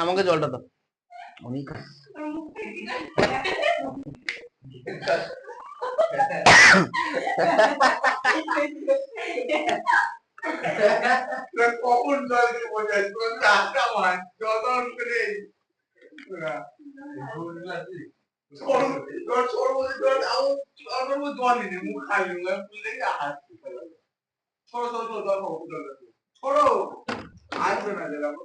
আমাকে জলটা দাও। অনেক কখন জল দিয়ে বোঝাই তোর টাকা মান জল করে মুখ খালি ছোড়ো আসবে না দেখো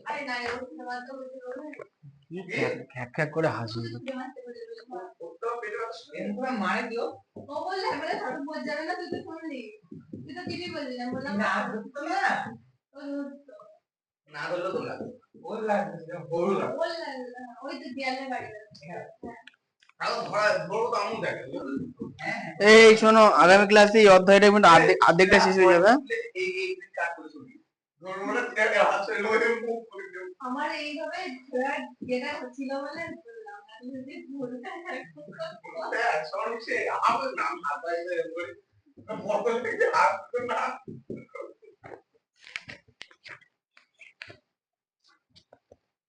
আরে না ওটা বাদ দাও খ্যাক খ্যাক করে হাসি। এরকম মারে দিও ও বললে আমরা সব বোঝ যাবে না, তুই তো শুনলি, তুই তো কিছুই বললি না, বললাম না ধরতো না না ধরলে তো লাগবে ওর লাগবে বললাম ওই তো দেয়ালে বাড়ি ধরবো তো আমু দেখে হ্যাঁ এই শোনো, আগামী ক্লাসে এই অধ্যায়টা কিন্তু অর্ধেকটা শেষ হয়ে যাবে। এই কাজ করে শুনি ধরবো না হাতে লয়ে মুখ করে দেব আমার এইভাবে যেটা ছিল বলে বললাম না, যদি ভুল সরু সে আমার নাম হাতাই দেয় বলে মতো থেকে আসবে না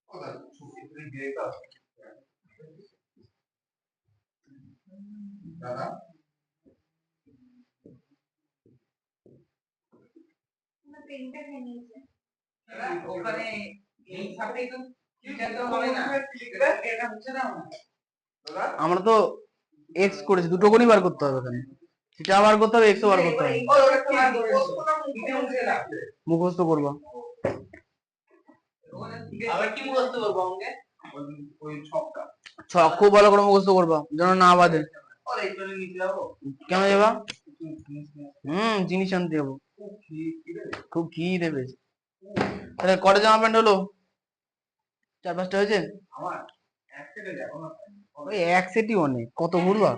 ওটা ছুটি দিয়ে দাও দাদা পেনটা খেয়ে নিয়েছে। ওখানে এই সাবজেক্ট তো টিচার তো হবে না এটা হচ্ছে না দাদা আমরা তো এক্স করেছি, দুটো কোণই বার করতে হবে এখানে, সেটা বার করতে হবে, এক্সও বার করতে হবে। ওটা কি এটা মুখে লাগবে মুখস্থ করবা। আবার কি মুখস্থ করবো অঙ্কে ওই ছকটা ছক খুব ভালো করে মুখস্থ করবা যেন না বাদে। আর এইটা নিতে যাবো কেন যাবা? জিনিস আনতে যাবো, খুব খিদে খুব খিদে পেয়েছে। তাহলে কটা জামা প্যান্ট হলো? 4-5টা হয়েছে? আমার এক থেকে দেখো না ওই এক সেটই অনেক, কত ভুলবা।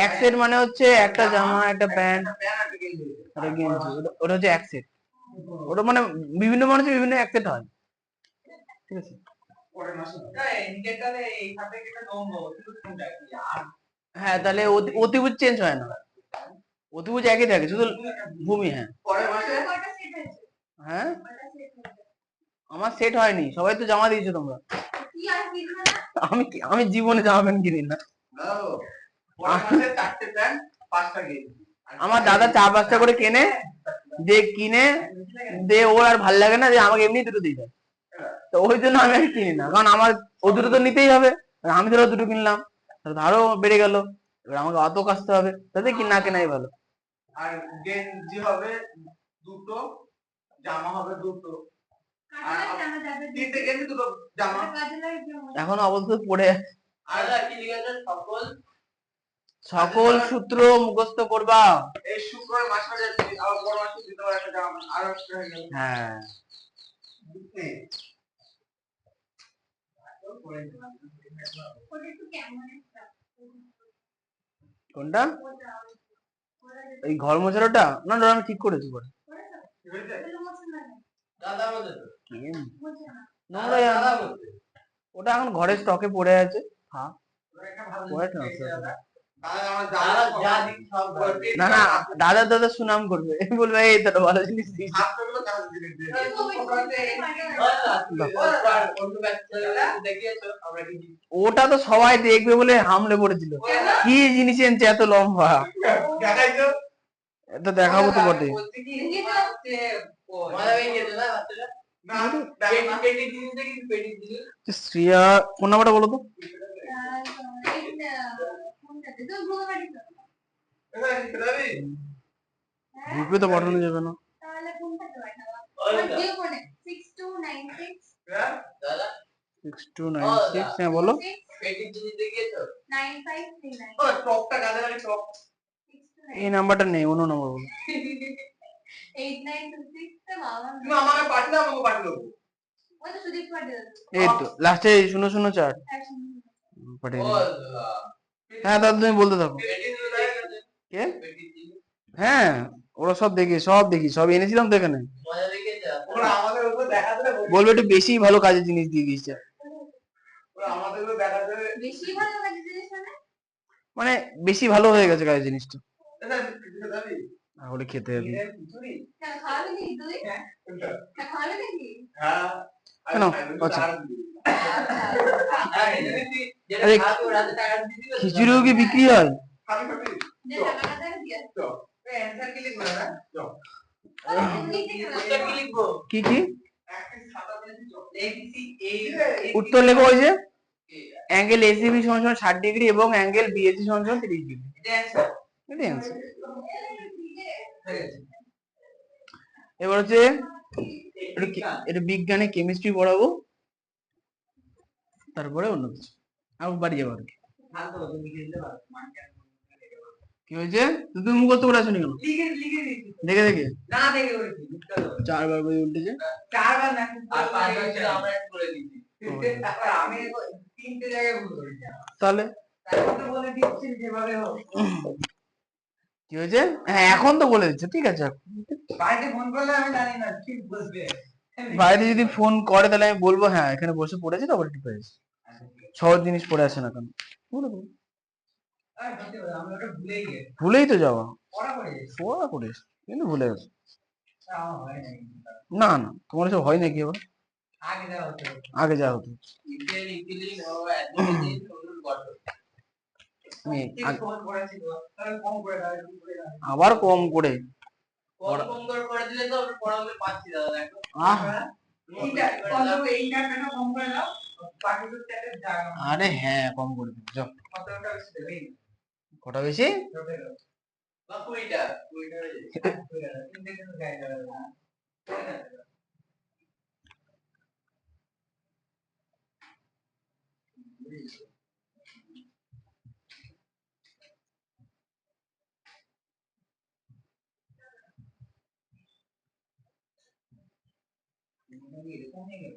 এক সেট মানে হচ্ছে একটা জামা, একটা প্যান্ট, একটা গেঞ্জি, ওটা হচ্ছে এক সেট। ওটা মানে বিভিন্ন মানুষের বিভিন্ন এক সেট হয়, ঠিক আছে? পরের মাসে নিজেরটাতে এই সাবজেক্ট এটা নম্বর শুধু কোনটা কি আর হ্যাঁ তাহলে অতিভুজ চেঞ্জ হয় না, অতিভুজ একই থাকে, শুধু ভূমি। হ্যাঁ পরের মাসে কটা সেট হয়েছে? হ্যাঁ কটা সেট হয়েছে? আমার সেট হয়নি, সবাই তো জামা দিয়েছো তোমরা। কি আর কিনবে না? আমি জীবনে জামা প্যান্ট কিনি না। দাও পরের মাসে 4টে প্যান্ট 5টা গেঞ্জি আমার দাদা 4-5টা করে কেনে, কিনে ওর আর ভাল লাগে না, যে আমাকে এমনি দুটো দিয়ে দেয়, তো ওই জন্য আমি আর কিনি না, কারণ আমার ও দুটো তো নিতেই হবে। আর আমি ধরো দুটো কিনলাম, ধারও বেড়ে গেল, এবার আমাকে অত কাচতে হবে, তাতে কি না কেনাই ভালো। আর গেঞ্জি হবে দুটো জামা হবে দুটো কাজে জামা যাবে 3টে গেঞ্জি দুটো জামা কাজে লাগে কেমন? এখন অবস্থা পড়ে আর কি লিখেছে সকল সূত্র মুখস্থ করবা। এই শুক্রবার মাসে যাচ্ছে আবার বড় মাসে দিতে পারে একটা জামা আর একটা হয়ে গেল হ্যাঁ ওটা একটু কেমন একটা কোনটা? ওটা ওটা এই ঘর মোছারোটা? না না আমি ঠিক করেছি পরে। করেছো? এগুলো মোছন না কেন? বুঝছে না। নোংরা জামা। ওটা এখন ঘরে স্টকে পড়ে আছে। হ্যাঁ পড়ে transfer করবে। না না, দাদা সুনাম করবে, বলবে এই তো একটা ভালো জিনিস দিয়েছি। ওটা তো সবাই দেখবে বলে হামলে পড়েছিল, কি জিনিস এনেছে এত লম্বা, এটা দেখাবো তো বটে। শ্রিয়া ফোন নাম্বারটা বলো তো। গ্রুপে তো পাঠানো যাবে না। তাহলে কোনটাতে পাঠাবো? আমার জিও ফোনে 6296 6296 হ্যাঁ বলো। 9539 এই নাম্বারটা নেই, অন্য নাম্বার বলো। 8926 তো বাবা তুমি আমাকে পাঠিয়ে দাও, আমাকে পাঠিয়ে দেবো। ওই তো সুদীপ পাঠিয়ে দাও। এই তো লাস্টে 004 হ্যাঁ, শুনুন। পাঠিয়ে দিন। হ্যাঁ দাদা তুমি বলতে থাকো। কে? হ্যাঁ ওরা সব দেখি সব এনেছিলাম তো এখানে। ওরা আমাদের উপর দেখাতে বলবে একটু বেশি ভালো কাজের জিনিস দিয়ে দিয়েছে। ওরা আমাদের উপর দেখাতে বেশি ভালো কাজের জিনিস মানে বেশি ভালো হয়ে গেছে কাজের জিনিসটা, এটা কিছু দাবি তাহলে খেতে হবে। খিচুড়ি কেন খাওয়াবে নাকি তুই? হ্যাঁ খাওয়াবে নাকি? হ্যাঁ কেন? আচ্ছা আরে খিচুড়িও কি বিক্রি হয়? খাবি খাবি যে টাকাটা দেন দিয়ে তো অ্যানসার কি লিখবো না? তো কি কি একটা সাদা পেন্সিল তো ABC উত্তর লেখো ওই যে অ্যাঙ্গেল এসিবি সমান 60 ডিগ্রি এবং অ্যাঙ্গেল বিএসি সমান 30 ডিগ্রি। এটা অ্যানসার এটাই answer। হয়ে গেছে। এবার হচ্ছে এটা বিজ্ঞানে কেমিস্ট্রি পড়াবো, তারপরে অন্য কিছু আর বাড়ি যাবো আর কি। ফালতু কথা লিখে দিলে ভালো মার্কে কি হয়েছে তুমি মুখস্থ করে আসনি কেন? লিখে দিয়েছি দেখে দেখে না দেখে করেছি বুঝতে পারো 4 বার করে উল্টেছে। চারবার না আর পাঁচবার ছিল আমরা একটু করে দিয়েছি আর আমি তিনটে জায়গায় ভুল করেছি তাহলে তারপর তো বলে দিচ্ছি যেভাবে হোক কি হয়েছে? হ্যাঁ এখন তো বলে দিচ্ছে, ঠিক আছে। বাড়িতে ফোন করলে আমি জানি না ঠিক বুঝবে বাইরে যদি ফোন করে তাহলে আমি বলবো হ্যাঁ এখানে বসে পড়েছি, তারপরে ঠিক হয়েছে। সহজ জিনিস পড়ে আসে না কেন বলে দেবো। আমি ওটা ভুলেই গেছি ভুলেই তো যাওয়া, পড়া পড়ে গেছি পড়া করিস কিন্তু ভুলে গেছো। আমার হয় নাই না না তোমার সব হয় নাকি এবার, আগে যাওয়া হতো আগে যা হতো। ইতিলি বাবা এত দিন সুন্দর গল্প আমি ফোন করেছিল তাহলে কম করে দাও আবার কম করে কম করে দিলে তো আমরা পড়ালে পাচ্ছি দাদা দেখো আহ এইটা এই টাকাটা কম করে দাও বাকি তো টাকা জায়গা আরে হ্যাঁ কম করে দিচ্ছ। কতটা বেশি দেবে কটা বেশি? বা কুড়িটা তিনটে কিন্তু গায়ে যাবে না এরকম হয়ে গেল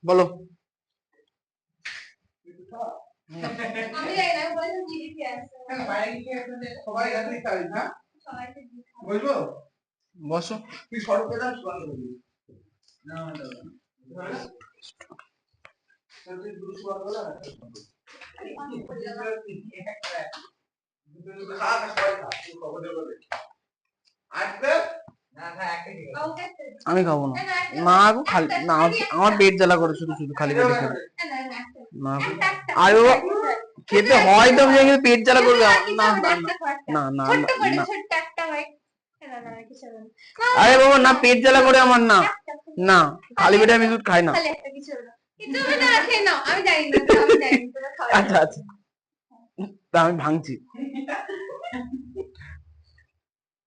বলো। আমি জানি না, আমি বলেছিলাম জিডিপি আসছে। বাইরে গিয়ে আসলে সবাই রাখলি তাই না সবাইকে দিতে হবে। বুঝবো বসো। তুই সরু পেদাম শুরু করবি না না তুই দুটো শুরু করলে না দুটো খা না সবাই খা তুই খবর দেবে আসবে না না একটা ঠিক আছে কাউকে একটা দিতে আমি খাবো না। হবে। না, একটা- না গো খালি একটা- না, একটা- আমার পেট জ্বালা করে শুধু শুধু খালি পেটে খেলে। না, না, না, একটা- না একটা- আরে বাবা, খেতে হয় তো আমি জানি পেট জ্বালা করবে আমার। একটা- না একটা- না একটা- একটা- না না ছোট্ট করে, না ছোট্ট একটা হয়। না, না, না, কিছু হবে না। আরে বাবা না, পেট জ্বালা করে আমার না একটা- না, খালি পেটে আমি দুধ খাই না। খালি একটা কিছু হবে না। কিন্তু তুমি না খেয়ে নাও, আমি জানি না, আমি জানি না, তোমরা খাও। আচ্ছা আচ্ছা তা আমি ভাঙছি।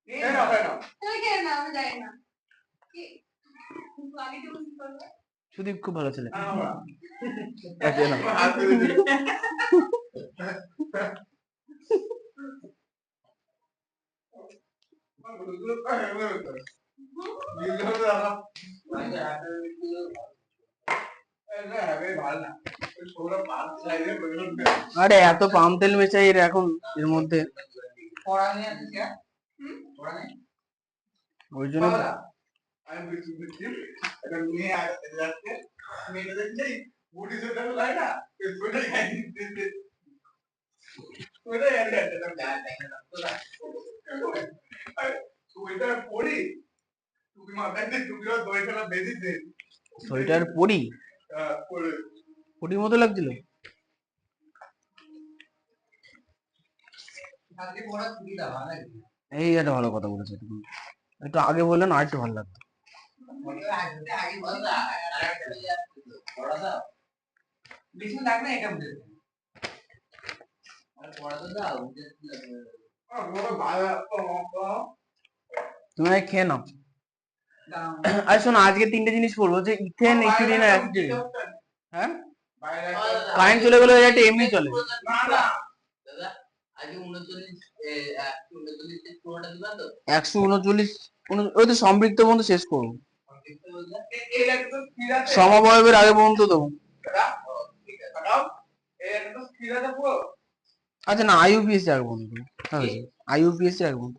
এই নাও এই নাও তুমি খেয়ে নাও, আমি জানি না। কি? আগে তো বুঝতে পারবে। সুদীপ খুব ভালো ছেলে। আমরা একে না হাত ধরে দিই আরে এত পাম তেল মেশাই এখন এর মধ্যে, পড়া নিয়ে আছে কি? পড়া নেই? ওই জন্য আমি বুঝছি এটা নিয়ে আসতে যাচ্ছে মেয়েটা দেখছি বুড়ি সোটা লাগে না সোটাই খাই দিতে সোটাই আর একটা গায়ে দেখে না তো সোয়েটার পরি টুপি মাথায় দিয়ে টুপিও দইখানা বেঁধেছে সোয়েটার পরি পরে পরির মতো লাগছিল। আজকে পড়া ছুটি দাও ভালো লাগে। এই একটা ভালো কথা বলেছে, একটু আগে বললেন আর একটু ভালো লাগতো। আগে বল না আরেকটা পড়া দাও। বেশি লাগবে এটা বুঝে। আর পড়া তো দাও বুঝে লাগবে। বড় ভালো তুমি খেয়ে নাও। আর শোনো, আজকে 3টে জিনিস পড়বো, যে ইথেন, ইথিলিন আর অ্যাসিটিলিন। হ্যাঁ, কারেন্ট চলে গেলে এটা এমনি চলে। না না দাদা আজকে 39 139 পুরোটা দিবা তো? 139 ওই তো সম্পৃক্ত পর্যন্ত শেষ করবো, এই একদম স্থির আছে সমবায়ের আগে পর্যন্ত দেবো। ঠিক আছে দাও এই একদম স্থির আছে পুরো। আচ্ছা না, আইইউপিএসসি আগে পর্যন্ত দেবো, হয়েছে আইইউপিএসসি আগে পর্যন্ত।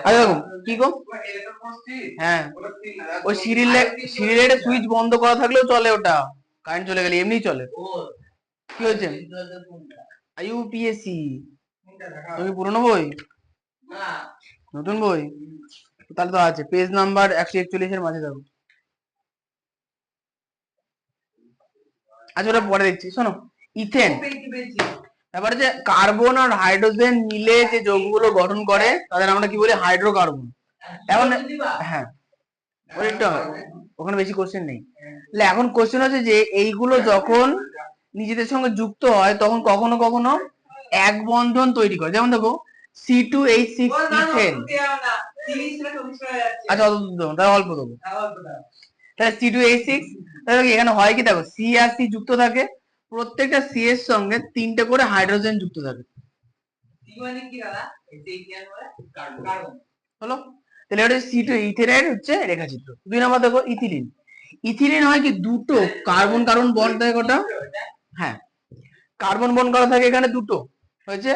আচ্ছা দেখো কি গো, এটা তো স্থির হ্যাঁ ওটা স্থির না ওই সিরিলের সুইচ বন্ধ করা থাকলেও চলে, ওটা কারেন্ট চলে গেলে এমনি চলে। ও কি হয়েছে? আইইউপিএসসি তুমি পুরনো বই না নতুন বই? তাহলে তো আছে, পেজ নাম্বার 141 এর মাঝে দেখো। আচ্ছা ওটা পরে দেখছি। শোনো, ইথেন, এবারে যে কার্বন আর হাইড্রোজেন মিলে যে যৌগগুলো গঠন করে তাদের আমরা কি বলি? হাইড্রোকার্বন। এখন হ্যাঁ ওইটা ওখানে বেশি কোশ্চেন নেই। তাহলে এখন কোশ্চেন হচ্ছে যে এইগুলো যখন নিজেদের সঙ্গে যুক্ত হয় তখন কখনো কখনো এক বন্ধন তৈরি করে। যেমন দেখো C2H6 ইথেন। আচ্ছা অত দেবো, তাহলে অল্প দেবো। তাহলে C2H6, তাহলে এখানে হয় কি দেখো, সি আর সি যুক্ত থাকে, প্রত্যেকটা সি এর সঙ্গে 3টে করে হাইড্রোজেন যুক্ত থাকে। হলো, তাহলে এটা C2 ইথেনের হচ্ছে রেখাচিত্র। 2 নাম্বার দেখো ইথিলিন। ইথিলিন হয় কি, দুটো কার্বন কার্বন বন্ড থাকে ওটা, হ্যাঁ কার্বন বন্ড করা থাকে এখানে দুটো, হয়েছে।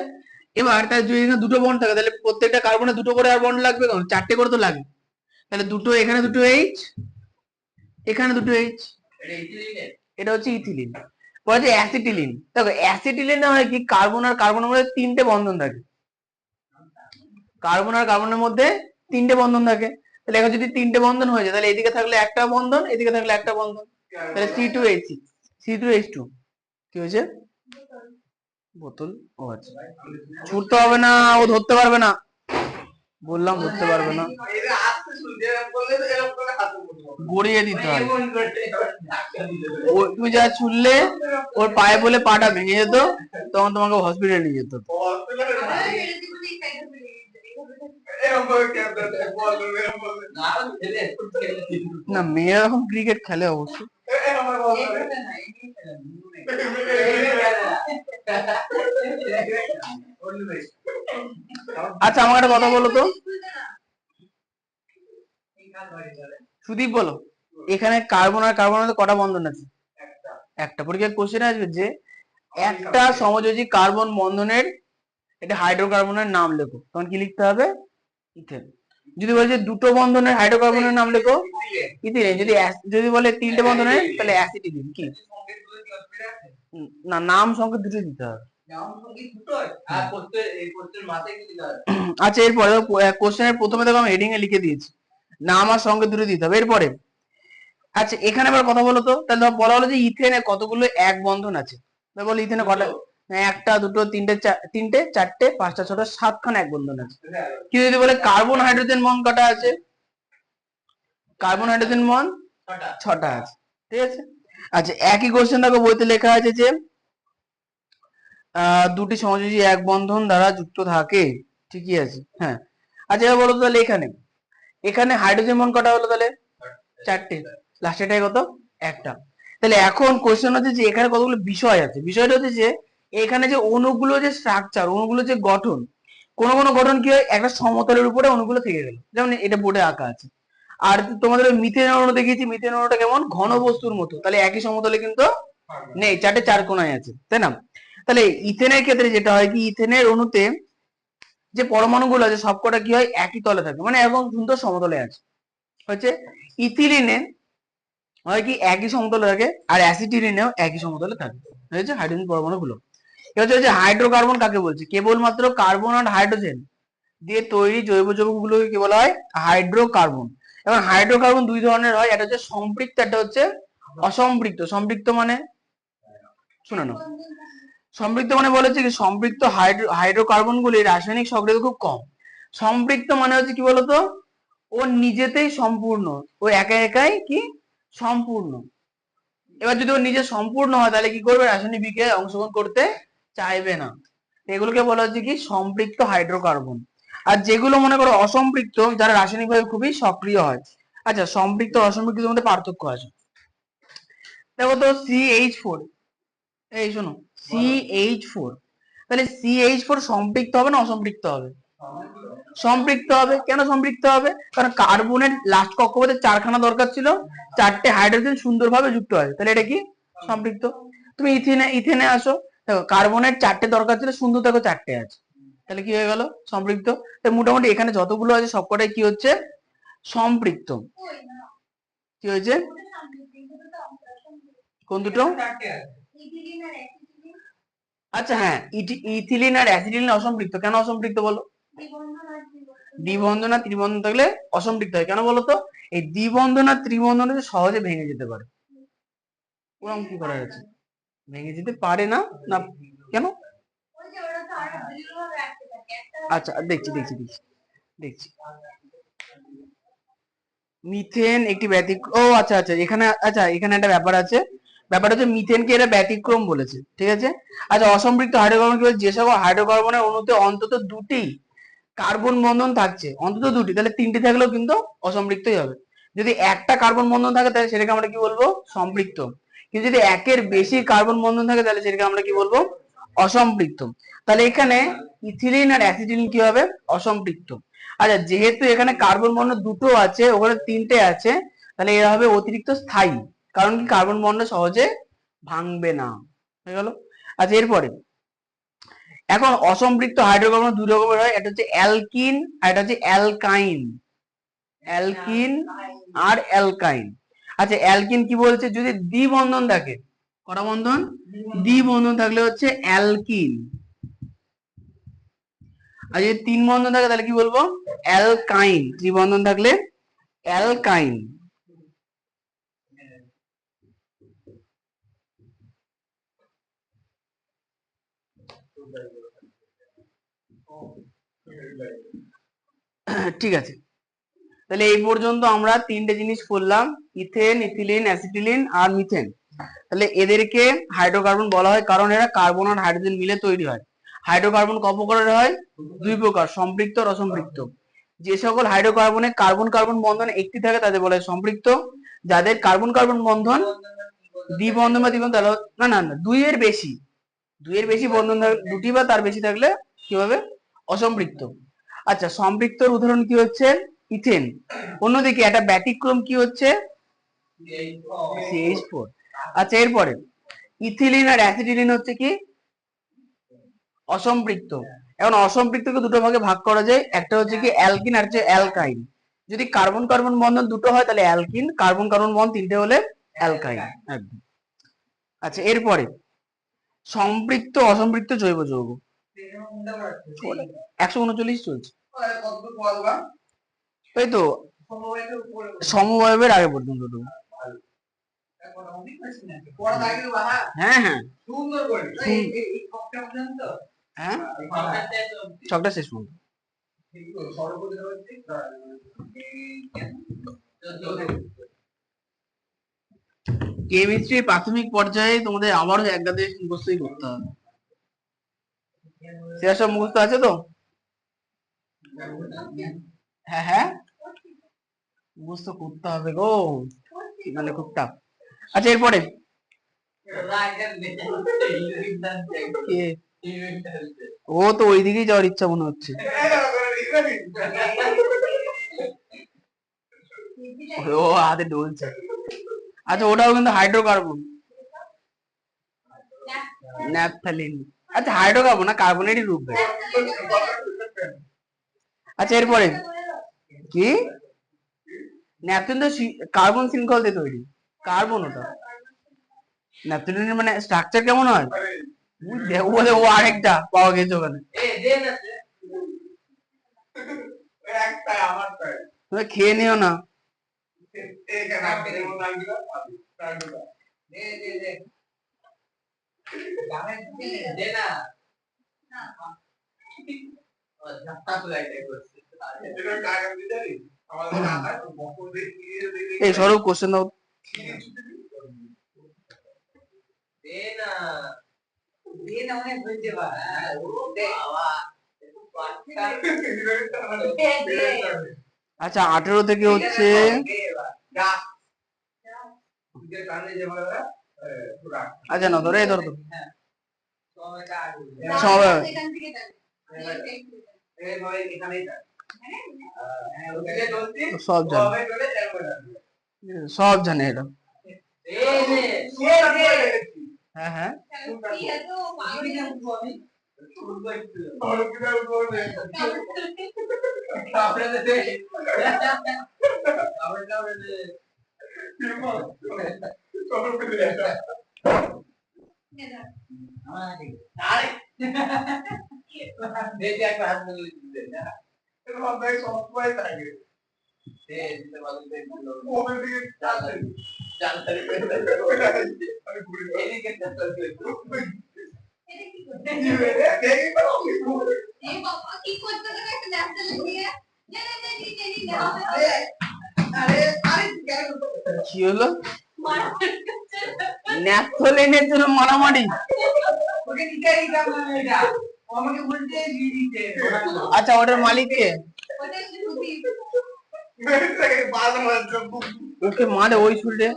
এবার তার যদি এখানে দুটো বন্ড থাকে তাহলে প্রত্যেকটা কার্বনে দুটো করে আর বন্ড লাগবে, কারণ 4টে করে তো লাগে। তাহলে দুটো এখানে, দুটো এইচ, এখানে দুটো এইচ, এটা হচ্ছে ইথিলিন। পরে হচ্ছে অ্যাসিটিলিন। দেখো অ্যাসিটিলিনে হয় কি, কার্বন আর কার্বনের মধ্যে 3টে বন্ধন থাকে, কার্বন আর কার্বনের মধ্যে 3টে বন্ধন থাকে। তাহলে এখন যদি 3টে বন্ধন হয়ে যায় তাহলে এদিকে থাকলে একটা বন্ধন, এদিকে থাকলে একটা বন্ধন, তাহলে C2H6 C2H2 কি হয়েছে? বোতল। ও আচ্ছা, ছুটতে হবে না, ও ধরতে পারবে না, বললাম ধরতে পারবে না, এটা আসতে শুরু যে বললে তো এরকম করে হাতে বলবো গড়িয়ে দিতে হয়। এমন করতে তুমি যা ছুড়লে ওর পায়ে বলে পাটা ভেঙে যেত, তখন তোমাকে হসপিটালে নিয়ে যেত। এরকম করে খেলতে বল এরকম বলবে না মেয়েরা এখন ক্রিকেট খেলে অবশ্য। আমার বল আচ্ছা আমার একটা কথা বলো তো, সুদীপ বলো, এখানে কার্বন আর কার্বনের মধ্যে কটা বন্ধন আছে? একটা। পরীক্ষায় কোশ্চেন আসবে যে একটা সমযোজী কার্বন বন্ধনের এটা হাইড্রোকার্বনের নাম লেখো, তখন কি লিখতে হবে? ইথেন। যদি বলে দুটো বন্ধনের হাইড্রোকার্বনের নাম লেখো, ইথিলিন। যদি বলে 3টে বন্ধনের, তাহলে অ্যাসিটিলিন। কি না, নাম সংকেত দুটো দিতে হবে। আচ্ছা এরপরে কোশ্চেনের প্রথমে দেখো আমি হেডিং এ লিখে দিয়েছি, নাম আর সংকেত দুটো দিতে হবে। এরপরে আচ্ছা এখানে আবার কথা বলো তো, তাহলে বলা হলো যে ইথেনে কতগুলো এক বন্ধন আছে? বলো ইথেনে কটা? একটা, দুটো, তিনটে, চারটে, পাঁচটা, ছটা, 7খানা এক বন্ধন আছে। কি যদি বলে কার্বন হাইড্রোজেন বন্ড কটা আছে? কার্বন হাইড্রোজেন বন্ড 6টা আছে, ঠিক আছে। আচ্ছা একই কোশ্চেন দেখো বইতে লেখা আছে যে দুটি সমযোজী এক বন্ধন দ্বারা যুক্ত থাকে, ঠিকই আছে, হ্যাঁ। আচ্ছা এবার বলো তো, তাহলে এখানে এখানে হাইড্রোজেন বন্ড কটা হলো? তাহলে 4টে, লাস্টেটাই কত? একটা। তাহলে এখন কোশ্চেন হচ্ছে যে এখানে কতগুলো বিষয় আছে। বিষয়টা হচ্ছে যে এখানে যে অণুগুলো যে স্ট্রাকচার, অণুগুলো যে গঠন, কোনো কোনো গঠন কি হয় একটা সমতলের উপরে অণুগুলো থেকে গেল, যেমন এটা বোর্ডে আঁকা আছে। আর তোমাদের মিথেন অণু দেখিয়েছি, মিথেন অণুটা কেমন ঘন বস্তুর মতো, তাহলে একই সমতলে কিন্তু নেই, চারটে চার কোণায় আছে, তাই না? তাহলে ইথেনের ক্ষেত্রে যেটা হয় কি, ইথেনের অণুতে যে পরমাণুগুলো আছে সবকটা কি হয় একই তলে থাকে, মানে এরকম সুন্দর সমতলে আছে। হচ্ছে ইথিলিনে হয় কি একই সমতলে থাকে, আর অ্যাসিটিলিনেও একই সমতলে থাকে, হয়েছে হাইড্রোজেন পরমাণুগুলো। এবার হচ্ছে হাইড্রোকার্বন কাকে বলছে, কেবলমাত্র কার্বন আর হাইড্রোজেন দিয়ে তৈরি জৈব যৌগগুলোকে কি বলা হয়, হাইড্রোকার্বন। এবং হাইড্রোকার্বন দুই ধরনের হয়, একটা হচ্ছে সম্পৃক্ত, একটা হচ্ছে অসম্পৃক্ত। সম্পৃক্ত মানে শুনে নাও, সম্পৃক্ত মানে বলেছে কি সম্পৃক্ত হাইড্রোকার্বন গুলির রাসায়নিক সংকেত খুব কম। সম্পৃক্ত মানে হচ্ছে কি বলতো, ও নিজেতেই সম্পূর্ণ, ও একা একাই কি সম্পূর্ণ। এবার যদি ও নিজে সম্পূর্ণ হয় তাহলে কি করবে, রাসায়নিক বিক্রিয়ায় অংশগ্রহণ করতে চাইবে না। এগুলোকে বলা হচ্ছে কি সম্পৃক্ত হাইড্রোকার্বন। আর যেগুলো মনে করো অসম্পৃক্ত, যারা রাসায়নিকভাবে খুবই সক্রিয় হয়। আচ্ছা, সম্পৃক্ত অসম্পৃক্তের মধ্যে পার্থক্য আছে, দেখো তো CH4, এই শোনো CH4, তাহলে CH4 সম্পৃক্ত হবে না অসম্পৃক্ত হবে? সম্পৃক্ত হবে। কেন সম্পৃক্ত হবে, কারণ কার্বনের লাস্ট কক্ষপথে চারখানা দরকার ছিল, চারটে হাইড্রোজেন সুন্দরভাবে যুক্ত হয়, তাহলে এটা কি সম্পৃক্ত। তুমি ইথেনে ইথেনে আসো, দেখো কার্বনের চারটে দরকার ছিল, সুন্দর দেখো চারটে আছে, তাহলে কি হয়ে গেল সম্পৃক্ত। তো মোটামুটি এখানে যতগুলো আছে সবকটাই কি হচ্ছে সম্পৃক্ত। কি হয়েছে, কোন দুটো? আচ্ছা হ্যাঁ, ইথিলিন আর অ্যাসিটিলিন অসম্পৃক্ত। কেন অসম্পৃক্ত বলো? দ্বিবন্ধন আর ত্রিবন্ধন থাকলে অসম্পৃক্ত হয়। কেন বলো তো, এই দ্বিবন্ধন আর ত্রিবন্ধন সহজে ভেঙে যেতে পারে। ওরকম কি করা আছে, ভেঙে যেতে পারে না, না কেন? আচ্ছা দেখছি দেখছি দেখছি দেখছি মিথেন একটি ব্যতিক্রম, ও আচ্ছা আচ্ছা, এখানে আচ্ছা এখানে একটা ব্যাপার আছে, ব্যাপারটা হচ্ছে মিথেনকে এরা ব্যতিক্রম বলেছে, ঠিক আছে। আচ্ছা, অসম্পৃক্ত হাইড্রোকার্বন কি বলে, যে সকল হাইড্রোকার্বনের অণুতে অন্তত দুটি কার্বন বন্ধন থাকছে, অন্তত দুটি, তাহলে তিনটি থাকলেও কিন্তু অসম্পৃক্তই হবে। যদি একটা কার্বন বন্ধন থাকে তাহলে সেটাকে আমরা কি বলবো, সম্পৃক্ত। কিন্তু যদি একের বেশি কার্বন বন্ধন থাকে তাহলে সেটাকে আমরা কি বলবো, অসম্পৃক্ত। তাহলে এখানে ইথিলিন আর অ্যাসিটিলিন কি হবে, অসম্পৃক্ত। আচ্ছা, যেহেতু এখানে কার্বন বন্ধন দুটো আছে, ওখানে তিনটে আছে, তাহলে এরা হবে অতিরিক্ত স্থায়ী, কারণ কি কার্বন বন্ধন সহজে ভাঙবে না, হয়ে গেল। আচ্ছা, এরপরে এখন অসম্পৃক্ত হাইড্রোকার্বন দুই রকমের হয়, একটা হচ্ছে অ্যালকিন আর একটা হচ্ছে অ্যালকাইন। অ্যালকিন আর অ্যালকাইন। আচ্ছা, অ্যালকিন কি বলছে, যদি দ্বিবন্ধন থাকে, কটা বন্ধন, দ্বিবন্ধন থাকলে হচ্ছে অ্যালকিন। আর যদি তিন বন্ধন থাকে তাহলে কি বলবো, অ্যালকাইন। ত্রিবন্ধন থাকলে অ্যালকাইন। ঠিক আছে, তাহলে এই পর্যন্ত আমরা তিনটে জিনিস করলাম, ইথেন, ইথিলিন, অ্যাসিটিলিন আর মিথেন। তাহলে এদেরকে হাইড্রোকার্বন বলা হয় কারণ এরা কার্বন আর হাইড্রোজেন মিলে তৈরি হয়। হাইড্রোকার্বন কত প্রকারের হয়, দুই প্রকার, সম্পৃক্ত আর অসম্পৃক্ত। যে সকল হাইড্রোকার্বনে কার্বন কার্বন বন্ধন একটি থাকে তাদের বলা হয় সম্পৃক্ত। যাদের কার্বন কার্বন বন্ধন দ্বিবন্ধন বা দ্বিবন্ধন, তাহলে না না না দুইয়ের বেশি, দুইয়ের বেশি বন্ধন থাকলে, দুটি বা তার বেশি থাকলে কি হবে, অসম্পৃক্ত। আচ্ছা, সম্পৃক্তর উদাহরণ কি হচ্ছে, ইথেন। অন্যদিকে একটা ব্যতিক্রম কি হচ্ছে, CH4। আচ্ছা, এরপরে ইথিলিন আর অ্যাসিটিলিন হচ্ছে কি অসম্পৃক্ত। এখন অসম্পৃক্তকে দুটো ভাগে ভাগ করা যায়, একটা হচ্ছে কি অ্যালকিন আর হচ্ছে অ্যালকাইন। যদি কার্বন কার্বন বন্ধন দুটো হয় তাহলে অ্যালকিন, কার্বন কার্বন বন্ধন তিনটে হলে অ্যালকাইন, একদম। আচ্ছা, এরপরে সম্পৃক্ত অসম্পৃক্ত জৈব যৌগ 139 চলছে, তাই তো, সমবায়ের আগে পর্যন্ত। হ্যাঁ হ্যাঁ হ্যাঁ, ছকটা শেষ পর্যন্ত। কেমিস্ট্রি প্রাথমিক পর্যায়ে তোমাদের আবারও এক গাদা মুখস্থই করতে হবে, সেটা সব মুখস্থ আছে তো? হ্যাঁ হ্যাঁ, মুখস্থ করতে হবে গো, নাহলে খুব টাফ। আচ্ছা, এরপরে কে ও তো ওই দিকেই যাওয়ার ইচ্ছা মনে হচ্ছে। ও হাতে ডলছে। আচ্ছা ওটাও কিন্তু হাইড্রোকার্বন, ন্যাপথালিন। আচ্ছা হাইড্রোকার্বন না, কার্বনেরই রূপ ভাই। আচ্ছা এরপরে কি, ন্যাপথলিন তো কার্বন শৃঙ্খল দিয়ে তৈরি, কার্বন ওটা। ন্যাপথলিনের মানে স্ট্রাকচার কেমন হয় দেখো, বলে ও আরেকটা পাওয়া গেছে ওখানে। তুমি খেয়ে নিও না। এই সরব কোশ্চেন দাও। আচ্ছা 18 থেকে হচ্ছে আচ্ছা না ধরে ধর সমবায়, সব জানে, সব জানে এটা। হ্যাঁ হ্যাঁ কি হলো, ন্যাপথলিনের জন্য মারামারি। আচ্ছা ওটার মালিক কে, ওকে মারে ওই ছুটে।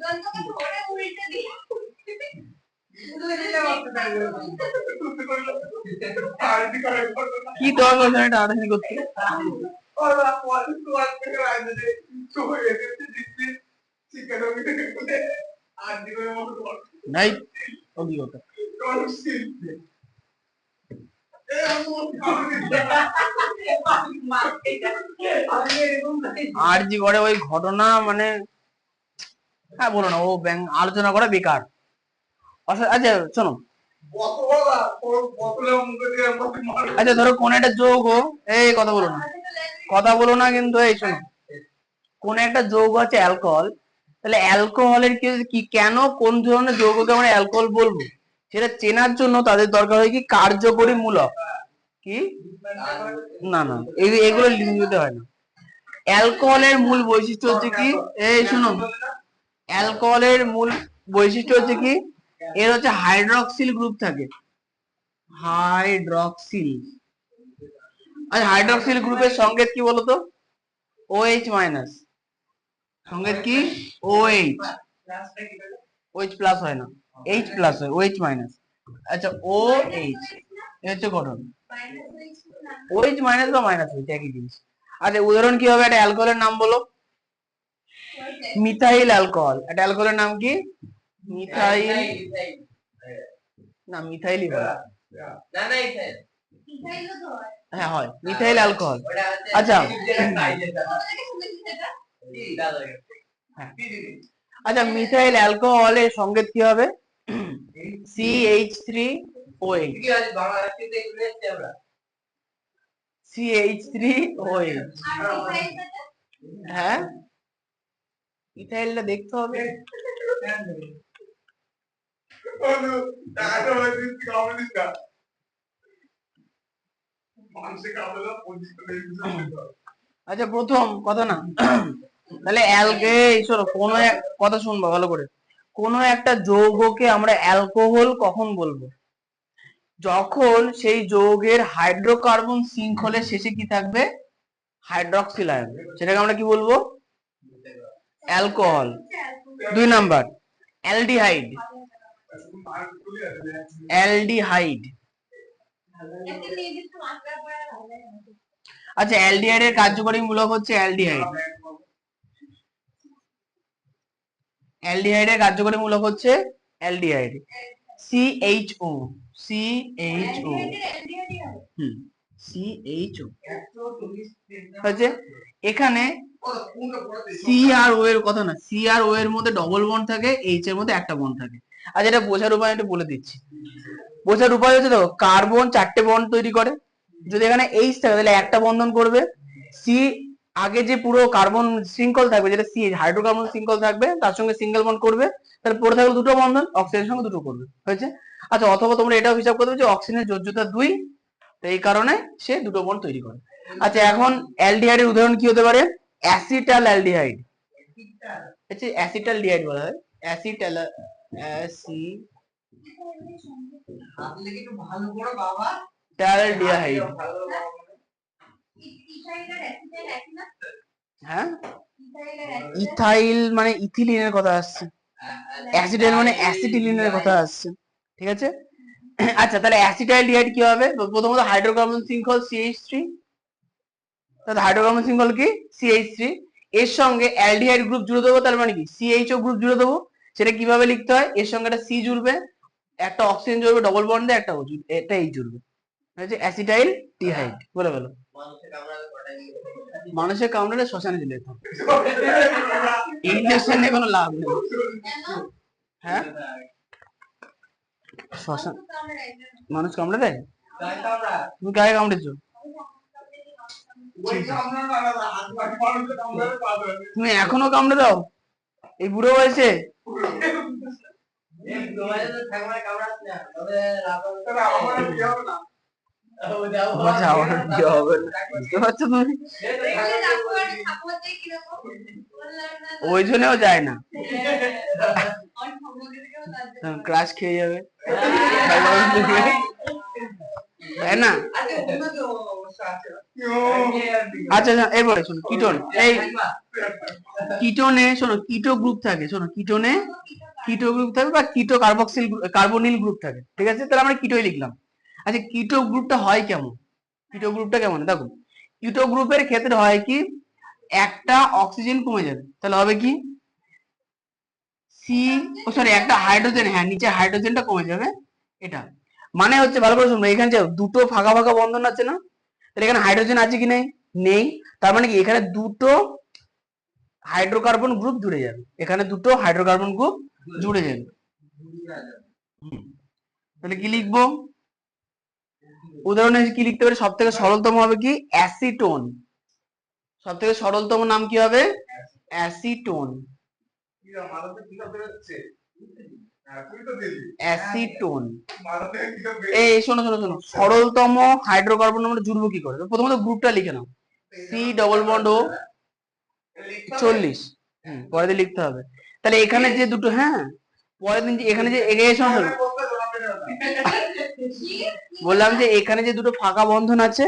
কি দরকার এটা আড়াই করতে। নাই অভিজ্ঞতা আর জি করে ওই ঘটনা মানে হ্যাঁ বলো না, ও আলোচনা করা বেকার। আচ্ছা শোনো, আচ্ছা ধরো কোন একটা যৌগ, এই কথা বলো না, কথা বলো না কিন্তু, এই শোনো, কোন একটা যৌগ আছে অ্যালকোহল, তাহলে অ্যালকোহলের কি কেন কোন ধরনের যৌগকে আমরা অ্যালকোহল বলবো সেটা চেনার জন্য তাদের দরকার হয় কি কার্যকরী মূলক। কি না না এগুলো লিখতে হয় না। অ্যালকোহলের মূল বৈশিষ্ট্য হচ্ছে কি, এই শুনুন, অ্যালকোহলের মূল বৈশিষ্ট্য হচ্ছে কি, এর হচ্ছে হাইড্রক্সিল গ্রুপ থাকে, হাইড্রক্সিল। আচ্ছা হাইড্রক্সিল গ্রুপের সংকেত কি বলতো, OH মাইনাস। সংকেত কি OH, OH প্লাস হয় না, H প্লাস হয়, OH মাইনাস। আচ্ছা OH এই হচ্ছে গঠন, OH মাইনাস বা মাইনাস OH একই জিনিস। আচ্ছা উদাহরণ কি হবে, একটা অ্যালকোহলের নাম বলো, মিথাইল অ্যালকোহল। একটা অ্যালকোহলের নাম কি, মিথাইল, না মিথাইলই বলে, হ্যাঁ হয় মিথাইল অ্যালকোহল। আচ্ছা আচ্ছা মিথাইল অ্যালকোহলের সংকেত কি হবে, CH3OH, CH3OH। হ্যাঁ মিথাইলটা দেখতে হবে। আচ্ছা প্রথম কথা না, তাহলে কোন এক কথা শুনবো ভালো করে, কোন একটা যৌগকে আমরা অ্যালকোহল কখন বলবো, যখন সেই যৌগের হাইড্রোকার্বন শৃঙ্খলের শেষে কি থাকবে, হাইড্রক্সিল আয়ন, সেটাকে আমরা কি বলবো, অ্যালকোহল। 2 নাম্বার অ্যালডিহাইড, অ্যালডিহাইড একটা নির্দিষ্ট মাত্রার পরে আর ভালো লাগে না। আচ্ছা অ্যালডিহাইড এর কার্যকরী মূলক হচ্ছে অ্যালডিহাইড। অ্যালডিহাইড এর কার্যকরী মূলক হচ্ছে অ্যালডিহাইড, CHO, CHO, অ্যালডিহাইডই হবে। CHO হচ্ছে এখানে C আর O এর কথা না, C আর O এর মধ্যে ডবল বন্ড থাকে, H এর মধ্যে একটা বন্ড থাকে। আর যেটা বোঝার উপায় একটু বলে দিচ্ছি। বোঝার উপায় হচ্ছে দেখো, কার্বন 4টে বন্ড তৈরি করে, যদি এখানে H থাকে তাহলে একটা বন্ধন করবে, C আগে যে পুরো কার্বন শৃঙ্খল থাকবে যেটা CH হাইড্রোকার্বন শৃঙ্খল থাকবে তার সঙ্গে সিঙ্গেল বন্ড করবে, তাহলে পরে থাকবে দুটো বন্ধন, অক্সিজেনের সঙ্গে দুটো করবে, হয়েছে। আচ্ছা অথবা তোমরা এটাও হিসাব করবে যে অক্সিজেনের যোজ্যতা 2, তো এই কারণে সে দুটো বন্ড তৈরি করে। আচ্ছা এখন অ্যালডিহাইডের উদাহরণ কি হতে পারে? অ্যাসিটাল অ্যালডিহাইড, আচ্ছা অ্যাসিটাল ডিহাইড বলা হয়, অ্যাসিটাল অ্যাসিটালডিহাইড। ইথাইল আর অ্যাসিটাইল একই না? হ্যাঁ, ইথাইল আর অ্যাসিটাইল ইথাইল মানে ইথিলিনের কথা আসছে, অ্যাসিটাইল মানে অ্যাসিটিলিনের কথা আসছে, ঠিক আছে। আচ্ছা তাহলে অ্যাসিটাইলডিহাইড কি হবে? প্রথমত হাইড্রোকার্বন শৃঙ্খল CH3, তাহলে হাইড্রোকার্বন শৃঙ্খল কি CH3, এর সঙ্গে অ্যালডিহাইড গ্রুপ জুড়ে দেবো, তার মানে কি CHO গ্রুপ জুড়ে দেবো। সেটা কিভাবে লিখতে হয়? এর সঙ্গে একটা C জুড়বে, একটা অক্সিজেন জুড়বে ডবল বন্ডে, একটা O জুড়বে, একটা H জুড়বে, হয়েছে অ্যাসিটাইল ডিহাইড। বলে গেল। মানুষের কামড়ালে শ্মশানে দিলে তো ইনজেকশন নিয়ে কোনো লাভ নেই। কেন? হ্যাঁ শ্মশান তো আমরা রাইটার মানুষ কামড়ে দেয়? তুমি কাকে কামড়েছো? তুমি এখনো কামড়ে দাও এই বুড়ো বয়সে? আচ্ছা, আমার কি হবে না, বুঝতে পারছো তুমি? দেখলে রাখো আর ঠাকুরটাই কিরকম বললাম না তো। ওই জন্যও যায় না, আর ঠাকুরকে দেখেও তার জন্য। ক্রাশ খেয়ে যাবে, তাই না? আচ্ছা আচ্ছা এরপরে শোনো কিটোন, এই কিটোনে শোনো কিটো গ্রুপ থাকে, শোনো কিটোনে কিটো গ্রুপ থাকে বা কিটো কার্বক্সিল কার্বনিল গ্রুপ থাকে, ঠিক আছে, তাহলে আমরা কিটোই লিখলাম। আচ্ছা কিটো গ্রুপটা হয় কেমন? কিটো গ্রুপটা কেমন দেখো, কিটো গ্রুপের ক্ষেত্রে হয় কি, একটা অক্সিজেন কমে যাবে, তাহলে হবে কি সি, ও সরি একটা হাইড্রোজেন, হ্যাঁ নিচে হাইড্রোজেনটা কমে যাবে, এটা মানে হচ্ছে ভালো করে শুনবো, এখানে যে দুটো ফাঁকা ফাঁকা বন্ধন আছে না, তাহলে এখানে হাইড্রোজেন আছে কি নেই? নেই, তার মানে কি এখানে দুটো হাইড্রোকার্বন গ্রুপ জুড়ে যাবে, এখানে দুটো হাইড্রোকার্বন গ্রুপ জুড়ে যাবে। তাহলে কি লিখবো? উদাহরণে কি লিখতে পারি? সব থেকে সরলতম হবে কি অ্যাসিটোন, সব থেকে সরলতম নাম কি হবে? Acetone, acetone. এই শোনো শোনো শোনো, সরলতম হাইড্রোকার্বন আমরা জুড়বো কি করে? প্রথমত গ্রুপটা লিখে নাও, সি ডবল বন্ড ও 40, পরের দিন লিখতে হবে। তাহলে এখানে যে দুটো, হ্যাঁ পরের দিন এখানে যে শোনো বললাম যে এখানে যে দুটো ফাঁকা বন্ধন আছে,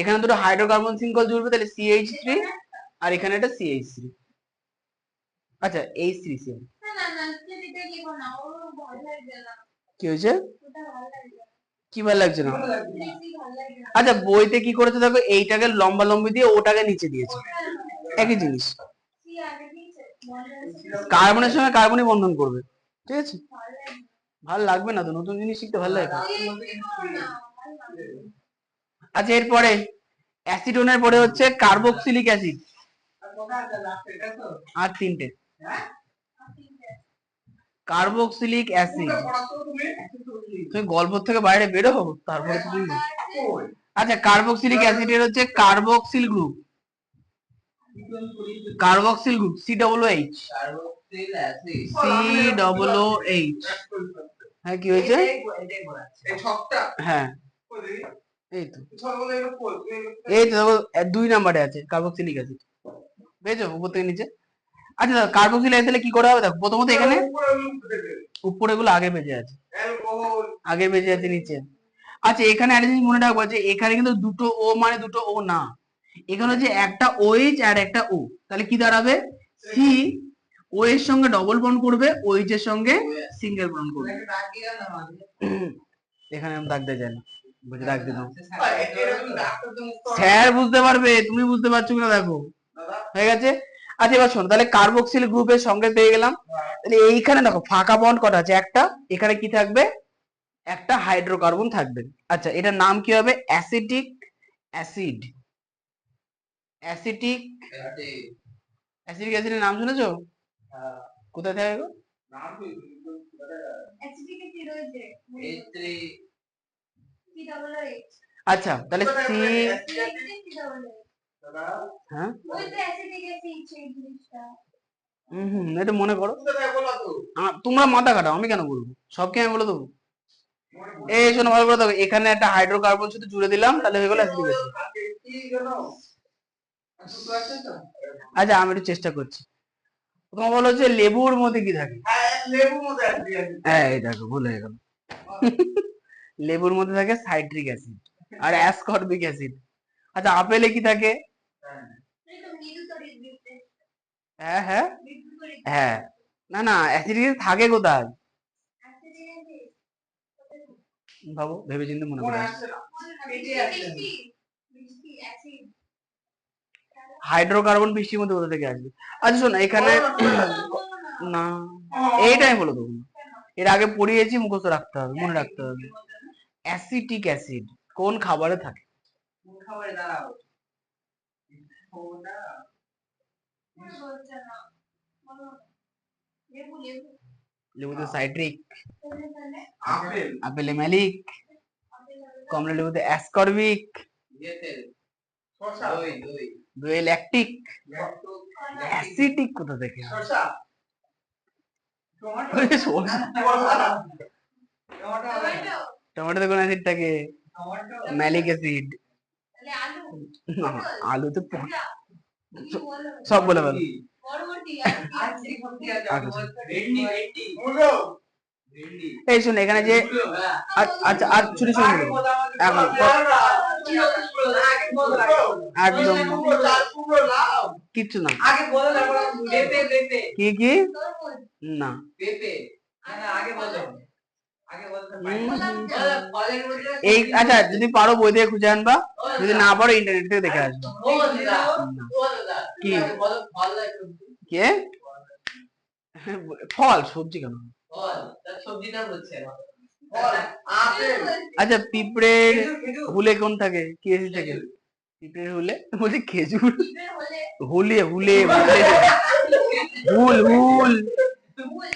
এখানে দুটো হাইড্রোকার্বন শৃঙ্খল জুড়বে, তাহলে CH3 আর এখানে একটা CH3, আচ্ছা H3 না না না সেটা লিখো না, ও ভালো লাগবে না, কি হয়েছে? ওটা ভালো লাগবে না, কি ভালো লাগছে না? বেশি ভালো লাগবে না। আচ্ছা বইতে কি করেছে দেখো, এইটাকে লম্বা লম্বি দিয়ে ওটাকে নিচে দিয়েছে, একই জিনিস, কি আগে দিয়েছে মনে আছে? কার্বনের সঙ্গে কার্বনই বন্ধন করবে, ঠিক আছে, ভালো লাগবে ভালো লাগবে না তো, নতুন জিনিস শিখতে ভালো লাগবে। না। লিখো না, ভালো লাগবে না। আচ্ছা এরপরে অ্যাসিটোনের পরে হচ্ছে কার্বক্সিলিক অ্যাসিড, আর তিনটে কার্বক্সিলিক অ্যাসিড। তুমি গল্প থেকে বাইরে বেরো তারপরে তুমি। আচ্ছা কার্বক্সিলিক অ্যাসিডের হচ্ছে carboxyl group, carboxyl group COOH, COOH, হ্যাঁ কি হয়েছে? হ্যাঁ এই তো, এই তো দেখো 2 নম্বরে আছে কার্বক্সিলিক অ্যাসিড, বুঝেছো উপর থেকে নিচে। আচ্ছা দেখো কার্বক্সিলিক অ্যাসিডে কি করা হবে দেখো, প্রথমত এখানে উপরে গুলো আগে বেজে আছে, আগে বেজে আছে নিচে। আচ্ছা এখানে একটা জিনিস মনে রাখবো যে এখানে কিন্তু দুটো ও মানে দুটো ও না, এখানে হচ্ছে একটা OH আর একটা O, তাহলে কি দাঁড়াবে? সি ও এর সঙ্গে ডবল বন্ড করবে, OH এর সঙ্গে সিঙ্গেল বন্ড করবে, এখানে আমি দাগ দিয়ে যাই না, বুঝে রাখতে দাও। এটা তুমি ডাক্তারদের মুখ থেকে স্যার বুঝতে পারবে, তুমি বুঝতে পারছো কিনা দেখো। দাদা হয়ে গেছে। আচ্ছা এবার শোনো, তাহলে কার্বক্সিল গ্রুপের সঙ্গে পেয়ে গেলাম। তাহলে এইখানে দেখো ফাঁকা বন্ড কটা আছে, একটা। এখানে কি থাকবে, একটা হাইড্রোকার্বন থাকবে। আচ্ছা এটার নাম কি হবে, অ্যাসিটিক অ্যাসিড। অ্যাসিটিক অ্যাসিডিক অ্যাসিডের নাম শুনেছো? কোথায় থাকে গো? নাম তো অ্যাসিডিক অ্যাসিড রয়েছে কি ডাবল এইচ আচ্ছা তাহলে সি, কি ডাবল এইচ দাদা হ্যাঁ ওই তো অ্যাসিডিক অ্যাসিড সেই জিনিসটা এটা মনে করো। কোথায় বলো তো তোমরা মাথা কাটাও, আমি কেন বলবো, সবকে আমি বলে দেবো। এই শোনো ভালো করে দেখো, এখানে একটা হাইড্রোকার্বন শুধু জুড়ে দিলাম, তাহলে হয়ে গেল অ্যাসিডিক অ্যাসিড। কি জানো বুঝতে পারছেন তো আচ্ছা আমি একটু চেষ্টা করছি। তোমার বলো যে লেবুর মধ্যে কি থাকে? হ্যাঁ লেবুর মধ্যে আছে হ্যাঁ এই দেখো ভুল হয়ে গেল। লেবুর মধ্যে থাকে সাইট্রিক অ্যাসিড আর অ্যাসকর্বিক অ্যাসিড। আচ্ছা আপেলে কি থাকে? এই তো মৃদু তরিত বিদ্যুৎ হ্যাঁ হ্যাঁ বিদ্যুৎ তরিত হ্যাঁ, না না অ্যাসিডিক থাকে কোথায়, অ্যাসিডিক অ্যাসিড ভাবো ভেবে চিন্তে মনে মনে করে। আসছে না মিষ্টি মিষ্টি মিষ্টি অ্যাসিড হাইড্রোকার্বন বৃষ্টির মধ্যে কোথা থেকে আসবে? আচ্ছা শোনো এখানে না, এইটাই বলে দেবো। এর আগে পড়িয়েছি, মুখস্থ রাখতে হবে, মনে রাখতে হবে। অ্যাসিটিক অ্যাসিড কোন খাবারে থাকে? কোন খাবারে দাঁড়াও মনে হচ্ছে না বলো লেবু লেবু লেবুতে সাইট্রিক, তাহলে আপেল আপেলে ম্যালিক, আপেল কমলা লেবুতে অ্যাসকর্বিক, ইয়েতে শসা দই দই দোয়ে ল্যাকটিক। ল্যাকটো অ্যাসিটিক কোথা থেকে হয়? শসা টমেটো ওই শসা। টমেটো টমেটো টমেটোতে কোন অ্যাসিড থাকে? Tomato malic acid. তাহলে আলু আলুতে ভুজা কি বলো সব বলে ফেলো। বরবটি আর কি করতে আছে আচ্ছা। ভেন্ডি ভেন্ডি মুলো ভেন্ডি এই শোনো এখানে যে আচ্ছা আর ছুটি শুনে আগে বলো। বলো আমাকে এখন আগে বলো একদম চাল কুমড়ো লাউ কিচ্ছু না। আগে বলো তারপর পেঁপে পেঁপে কি কি? তরমুজ না পেঁপে না আগে বলো আগে বলো ফলের মধ্যে এই আচ্ছা যদি পারো বই দিয়ে খুঁজে আনবা, যদি না পারো ইন্টারনেট থেকে দেখে আসবা। ও দাদা ও দাদা কি? বলো ফল না সবজি কে? ফল, সবজি কেন? ফল তার সবজি নাম হচ্ছে ফল আপেল আচ্ছা পিঁপড়ের খেজুর খেজুর হুলে কোন থাকে, কি অ্যাসিড থাকে? পিঁপড়ের হুলে বলছি খেজুর। পিঁপড়ে হলে হুলে হুলে হুলে হুল হুল। ভুল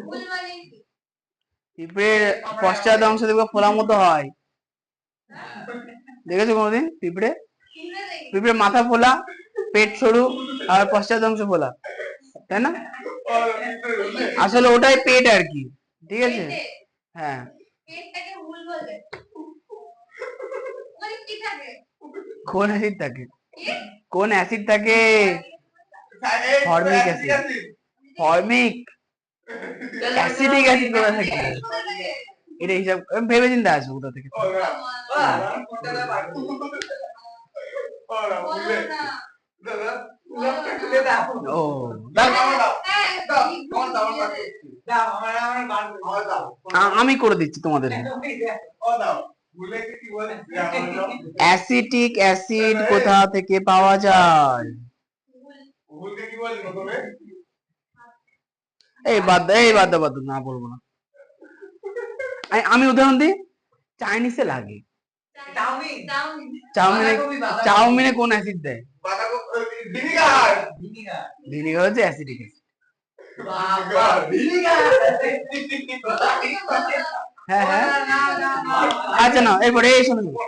ভুল মানে কি পিঁপড়ের পশ্চাৎ অংশ দেখবে ফোলার মতো হয়, দেখেছো কোনোদিন পিঁপড়ে? পিঁপড়ে দেখি পিঁপড়ে মাথা ফোলা, পেট সরু, আর পশ্চাৎ অংশ ফোলা, তাই না? আসলে ওটাই পেট আর কি, ঠিক আছে? পেটে হ্যাঁ পেটটাকে ভুল বলে মানে কি থাকে কোন অ্যাসিড থাকে? কি কোন অ্যাসিড থাকে? Formic acid. Formic acidic acid কোথা থেকে? এটা হিসাব ভেবে চিন্তে আসবে কোথা থেকে। বলো না ও দাও, আমি করে দিচ্ছি তোমাদের। অ্যাসিটিক অ্যাসিড কোথা থেকে পাওয়া যায়? এই বাদ দাও, এই বাদ দাও, বাদ দাও, না বলবো না। আমি উদাহরণ দিই, চাইনিজে লাগে। চাউমিনে, চাউমিনে কোন অ্যাসিড দেয়? ভিনিগার হচ্ছে অ্যাসিডিক অ্যাসিড। হ্যাঁ হ্যাঁ আচ্ছা না এরপরে এই শোনো শোনো।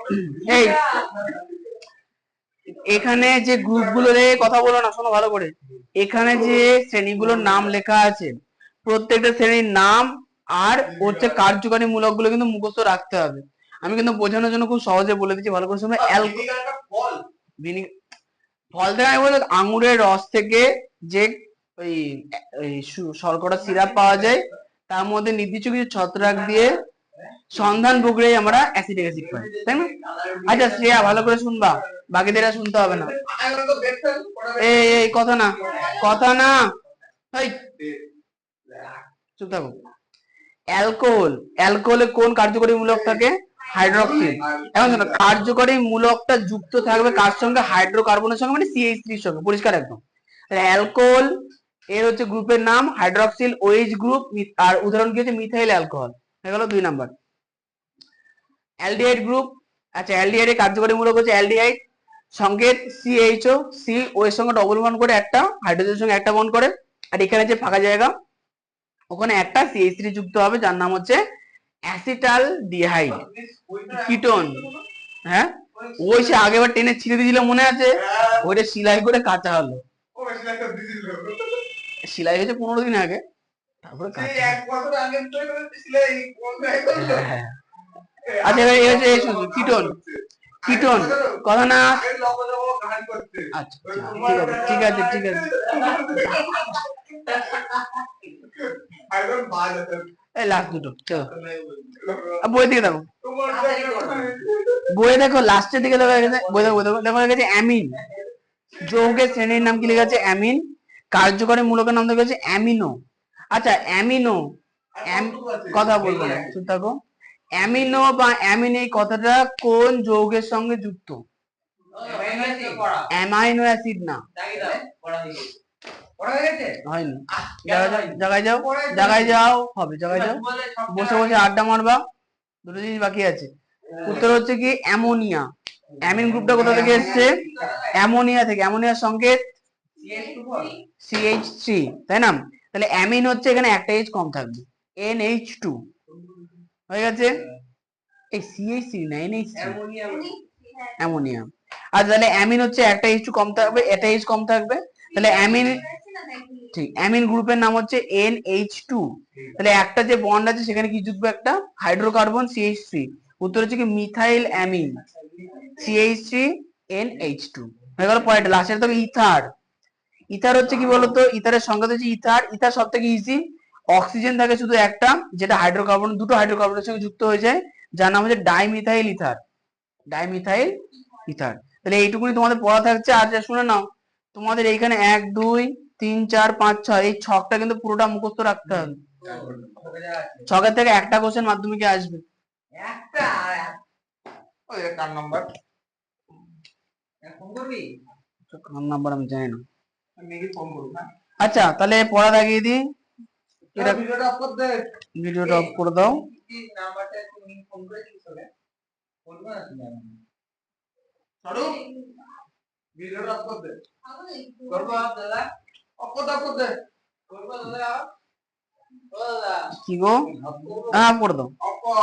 এই এখানে যে গ্রুপগুলো রেখে কথা বলো না, শোনো ভালো করে। এখানে যে শ্রেণীগুলোর নাম লেখা আছে, প্রত্যেকটা শ্রেণীর নাম আর হচ্ছে কার্যকারী মূলক গুলো কিন্তু মুখস্থ রাখতে হবে। আমি কিন্তু বোঝানোর জন্য খুব সহজে বলে দিচ্ছি, ভালো করে শুনবে। ফল থেকে আমি বলতে আঙুরের রস থেকে যে ওই শর্করা সিরাপ পাওয়া যায়, তার মধ্যে নির্দিষ্ট কিছু ছত্রাক দিয়ে সন্ধান প্রক্রিয়ায় আমরা অ্যাসিডিক অ্যাসিড পাই, তাই না? আচ্ছা শ্রেয়া ভালো করে শুনবা, বাকিদের আর শুনতে হবে না। এই কথা না, কথা না, এই চুপ থাকো। অ্যালকোহল, অ্যালকোহলে কোন কার্যকরী মূলক থাকে? হাইড্রক্সিল। এখন শোনো, কার্যকরী মূলকটা যুক্ত থাকবে কার সঙ্গে? হাইড্রোকার্বনের সঙ্গে, মানে CH3 এর সঙ্গে, পরিষ্কার একদম। অ্যালকোহল এর হচ্ছে গ্রুপের নাম হাইড্রক্সিল OH গ্রুপ, আর উদাহরণ কি হচ্ছে? Methyl alcohol. হয়ে গেল 2 নাম্বার। অ্যালডিহাইড গ্রুপ, আচ্ছা অ্যালডিহাইডের কার্যকরী মূলক হচ্ছে অ্যালডিহাইড, সংকেত CHO, C O এর সঙ্গে ডবল বন্ড করে একটা, হাইড্রোজেনের সঙ্গে একটা বন্ড করে, আর এখানে যে ফাঁকা জায়গা ওখানে একটা CH3 যুক্ত হবে, যার নাম হচ্ছে অ্যাসিটাল ডিহাইড কিটোন। হ্যাঁ, ওই সে আগেবার টেনে ছিঁড়ে দিয়েছিল, মনে আছে? ওইটা সেলাই করে কাঁচা হলো, ও বেশি একটা দিছিল সেলাই হয়েছে 15 দিন আগে, তারপরে সেই কাঁচা। এক বছর আগে তো দিছিলে এই কোন ভাই করলো হ্যাঁ। আচ্ছা এবার এই হচ্ছে কিটোন। কিটোন কথা না। আগে লগো লগো গান করতে আচ্ছা ঠিক আছে ঠিক আছে। এখন বাজ আছে এই লাস্ট দুটো চলো, বই দিকে দেখো, তোমার বইয়ে দেখো লাস্টের দিকে লেখা গেছে, বই দেখো দেখো লেখা গেছে অ্যামিন। যৌগের শ্রেণীর নাম কি লেখা আছে? অ্যামিন। কার্যকরী মূলকের নাম লেখা আছে অ্যামিনো। আচ্ছা অ্যামিনো, কথা বলবো না, চুপ থাকো। অ্যামিনো বা অ্যামিন এই কথাটা কোন যৌগের সঙ্গে যুক্ত? অ্যামাইনো অ্যাসিড না, হয়নি। জায়গায় যাও, জায়গায় যাও, হবে জায়গায় যাও, বসে বসে আড্ডা মারবা। দুটো জিনিস বাকি আছে। উত্তর হচ্ছে কি অ্যামোনিয়া। অ্যামিন গ্রুপটা কোথা থেকে এসছে? অ্যামোনিয়া থেকে। অ্যামোনিয়ার সংকেত CH3, তাই না? তাহলে অ্যামিন হচ্ছে, এখানে একটা H কম থাকবে, NH2 হয়ে গেছে। এই CH3 না, NH3, অ্যামোনিয়া। আর তাহলে অ্যামিন হচ্ছে একটা H2 কম থাকবে, এটা H কম থাকবে, তাহলে অ্যামিন, ঠিক, অ্যামিন গ্রুপের নাম হচ্ছে NH2। তাহলে একটা যে বন্ড আছে সেখানে কি যুক্ত? একটা হাইড্রোকার্বন CH3। উত্তর হচ্ছে কি মিথাইল অ্যামিন, CH3 NH2 হয়ে গেল। পরেরটা লাস্টের তবে ইথার। ইথার হচ্ছে কি বলতো? ইথারের সংজ্ঞা হচ্ছে ইথার। ইথার সব থেকে ইজি, অক্সিজেন থাকে শুধু একটা, যেটা হাইড্রোকার্বন, দুটো হাইড্রোকার্বনের সঙ্গে যুক্ত হয়ে যায়, যার নাম হচ্ছে ডাইমিথাইল ইথার। Dimethyl ether. তাহলে এইটুকুনি তোমাদের পড়া থাকছে। আর শুনে নাও, তোমাদের এইখানে 1 2 3 4 5 6 এই ছকটা কিন্তু পুরোটা মুখস্থ রাখতে হবে। ছকের থেকে একটা কোশ্চেন মাধ্যমিকে আসবে। ওই কার নাম্বার কার নাম্বার আমি জানি না। আমি কি ফোন করব না আচ্ছা তাহলে পড়া দাগিয়ে দিই, এটা ভিডিওটা অফ কর দে ভিডিওটা অফ করে দাও। নাম্বারটা তুমি ফোন করে দিস হবে, বলবো না তুমি আমাকে। ছাড়ো ভিডিওটা অফ কর দে করবো দাদা, অফ কর দে করবো দাদা, ও দাদা কি গো? হ্যাঁ পড়ে দাও। অফ কর